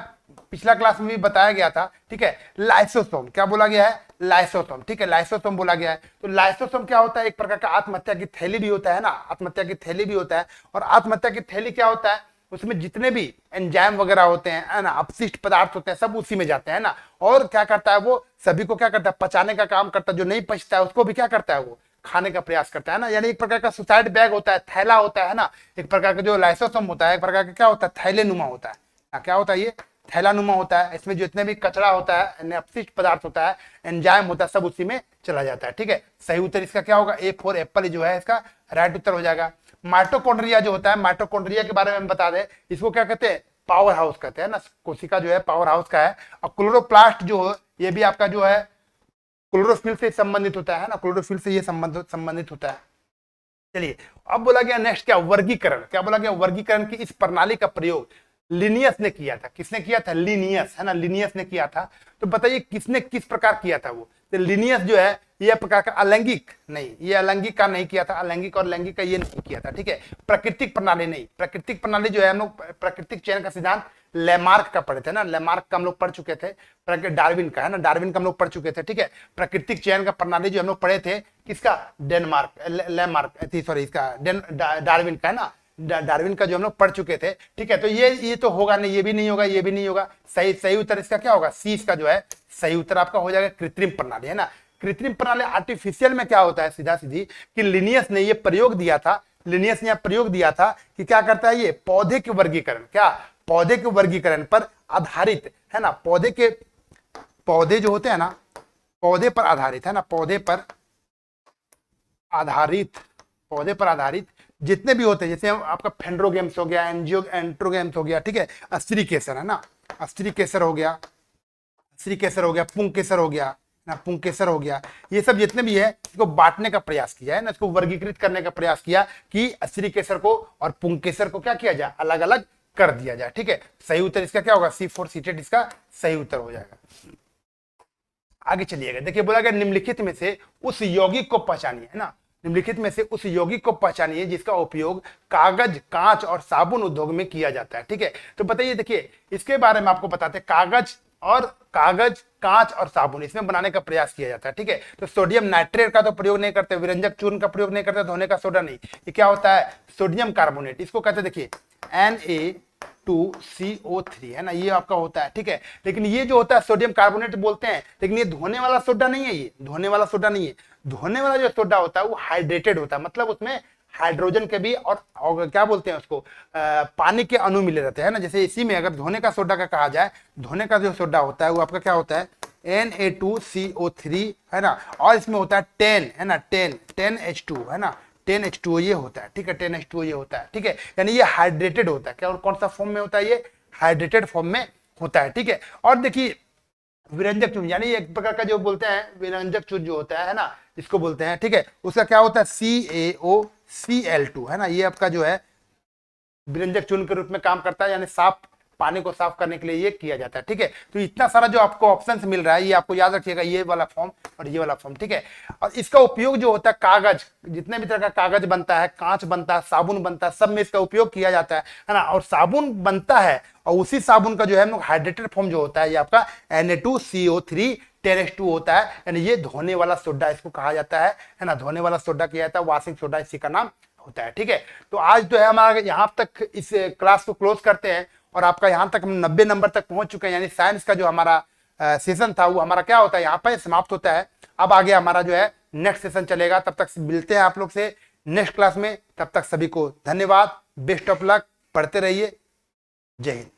पिछला क्लास में भी बताया गया था, ठीक है, लाइसोसोम। क्या बोला गया है, लाइसोसोम, ठीक है, लाइसोसोम बोला गया है। तो लाइसोसोम क्या होता है, एक प्रकार का आत्महत्या की थैली भी होता है ना, आत्महत्या की थैली भी होता है। और आत्महत्या की थैली क्या होता है, उसमें जितने भी एंजाइम वगैरह होते हैं है ना, अपशिष्ट पदार्थ होते हैं, सब उसी में जाते हैं ना। और क्या करता है वो, सभी को क्या करता है, पचाने का काम करता है। जो नहीं पचता है उसको भी क्या करता है, वो खाने का प्रयास करता है ना। यानी एक प्रकार का सुसाइड बैग होता है, थैला होता है ना। एक प्रकार का जो लाइसोसोम होता है, एक प्रकार का क्या होता है, थैलेनुमा होता है। क्या होता है ये, थैलानुमा होता है। इसमें जितने भी कचरा होता है, अपशिष्ट पदार्थ होता है, एंजाइम होता है, सब उसी में चला जाता है, ठीक है। सही उत्तर इसका क्या होगा, ए फॉर एप्पल जो है इसका राइट उत्तर हो जाएगा। माइटोकॉन्ड्रिया जो होता है, माइटोकॉन्ड्रिया के बारे में हम बता दें, इसको क्या कहते हैं, पावर हाउस कहते हैं ना। कोशिका जो है पावर हाउस का है। और क्लोरोप्लास्ट जो है ये भी आपका जो है क्लोरोफिल से संबंधित होता है ना, क्लोरोफिल से ये संबंधित होता है। चलिए अब बोला गया नेक्स्ट क्या, वर्गीकरण। क्या बोला गया, वर्गीकरण की इस प्रणाली का प्रयोग लिनियस ने किया था। किसने किया था, लिनियस है ना, लिनियस ने किया था। तो बताइए किसने किस प्रकार किया था वो। तो लिनियस जो है ये प्रकार का अलैंगिक नहीं, ये अलैंगिक का नहीं किया था, अलैंगिक और लैंगिक का ये नहीं किया था, ठीक है। प्राकृतिक प्रणाली नहीं, प्राकृतिक प्रणाली जो है हम लोग प्राकृतिक चयन का सिद्धांत लेमार्क का पढ़े थे ना, लेमार्क का हम लोग पढ़ चुके थे। डार्विन का है ना, डार्विन का हम लोग पढ़ चुके थे, ठीक है। प्राकृतिक चयन का प्रणाली जो हम लोग पढ़े थे किसका, डेनमार्क लेमार्क सॉरी इसका डार्विन का है ना, डार्विन का जो हम लोग पढ़ चुके थे, ठीक है। तो ये तो होगा नहीं, ये भी नहीं होगा, ये भी नहीं होगा। सही उत्तर इसका क्या होगा, सी इसका जो है सही उत्तर आपका हो जाएगा, कृत्रिम प्रणाली है ना। कृत्रिम प्रणाली आर्टिफिशियल में क्या होता है, सीधा सीधी कि लिनियस ने ये प्रयोग दिया था, लिनियस ने प्रयोग दिया था कि क्या करता है ये, पौधे के वर्गीकरण, क्या पौधे के वर्गीकरण पर आधारित है ना, पौधे जो होते हैं ना, पौधे पर आधारित है ना, पौधे पर आधारित जितने भी होते हैं, जैसे आपका फेंड्रोगेम्स हो गया, एंट्रोगेम्स हो गया, ठीक है, अस्त्री केसर है ना, अस्त्री केसर हो गया, पुंकेसर हो गया ना, पुंकेसर हो गया, ये सब जितने भी है इसको बांटने का प्रयास किया है ना, इसको वर्गीकृत करने का प्रयास किया कि अस्त्री केसर को और पुंकेसर को क्या किया जाए, अलग अलग कर दिया जाए, ठीक है। सही उत्तर इसका क्या होगा, C4 सीटेड इसका सही उत्तर हो जाएगा। आगे चलिएगा, देखिए बोला गया निम्नलिखित में से उस यौगिक को पहचानिए है ना, निम्नलिखित में से उस यौगिक को पहचानिए जिसका उपयोग कागज, कांच और साबुन उद्योग में किया जाता है, ठीक है। तो बताइए, देखिए इसके बारे में आपको बताते हैं, कागज, कांच और साबुन इसमें बनाने का प्रयास किया जाता है, ठीक है। तो सोडियम नाइट्रेट का तो प्रयोग नहीं करते, विरंजक चूर्ण का प्रयोग नहीं करते, धोने का सोडा नहीं, ये क्या होता है, सोडियम कार्बोनेट, इसको कहते हैं देखिए Na2CO3 है ना, ये आपका होता है, ठीक है। लेकिन ये जो होता है सोडियम कार्बोनेट बोलते हैं, लेकिन ये धोने वाला सोडा नहीं है, ये धोने वाला सोडा नहीं है। धोने वाला जो सोडा होता है वो हाइड्रेटेड होता है, मतलब उसमें हाइड्रोजन के भी और क्या बोलते हैं उसको, पानी के अणु मिले रहते हैं ना। जैसे इसी में अगर धोने का सोडा का कहा जाए, धोने का जो सोडा होता है वो आपका क्या होता है, Na2CO3 है ना, और इसमें होता है 10 है ना, 10H2 है ना, 10H2O ये होता है, ठीक है, 10H2O ये होता है, ठीक है। यानी ये हाइड्रेटेड होता है, क्या और कौन सा फॉर्म में होता है, ये हाइड्रेटेड फॉर्म में होता है, ठीक है। और देखिए विरंजक चूर्ण, यानी एक प्रकार का जो बोलते हैं विरंजक चूर्ण जो होता है ना, इसको बोलते हैं, ठीक है, उसका क्या होता है, CaOCl2 है ना, ये आपका जो है विरंजक चूर्ण के रूप में काम करता है, यानी पानी को साफ करने के लिए ये किया जाता है, ठीक है। तो इतना सारा जो आपको ऑप्शंस मिल रहा है ये आपको याद रखिएगा, ये वाला फॉर्म और ये वाला फॉर्म, ठीक है। और इसका उपयोग जो होता है कागज, जितने भी तरह का कागज बनता है, कांच बनता है, साबुन बनता है, सब में इसका उपयोग किया जाता है ना। और साबुन बनता है और उसी साबुन का जो है हम लोग हाइड्रेटेड फॉर्म जो होता है ये आपका Na2CO3 10H2 होता है, यानी ये धोने वाला सोडा इसको कहा जाता है ना, धोने वाला सोडा किया जाता है, वॉशिंग सोडा इसी का नाम होता है, ठीक है। तो आज जो है हमारा यहाँ तक इस क्लास को क्लोज करते हैं, और आपका यहाँ तक हम 90 नंबर तक पहुंच चुके हैं, यानी साइंस का जो हमारा सेशन था वो हमारा क्या होता है, यहाँ पर समाप्त होता है। अब आगे हमारा जो है नेक्स्ट सेशन चलेगा। तब तक मिलते हैं आप लोग से नेक्स्ट क्लास में। तब तक सभी को धन्यवाद, बेस्ट ऑफ लक, पढ़ते रहिए। जय हिंद।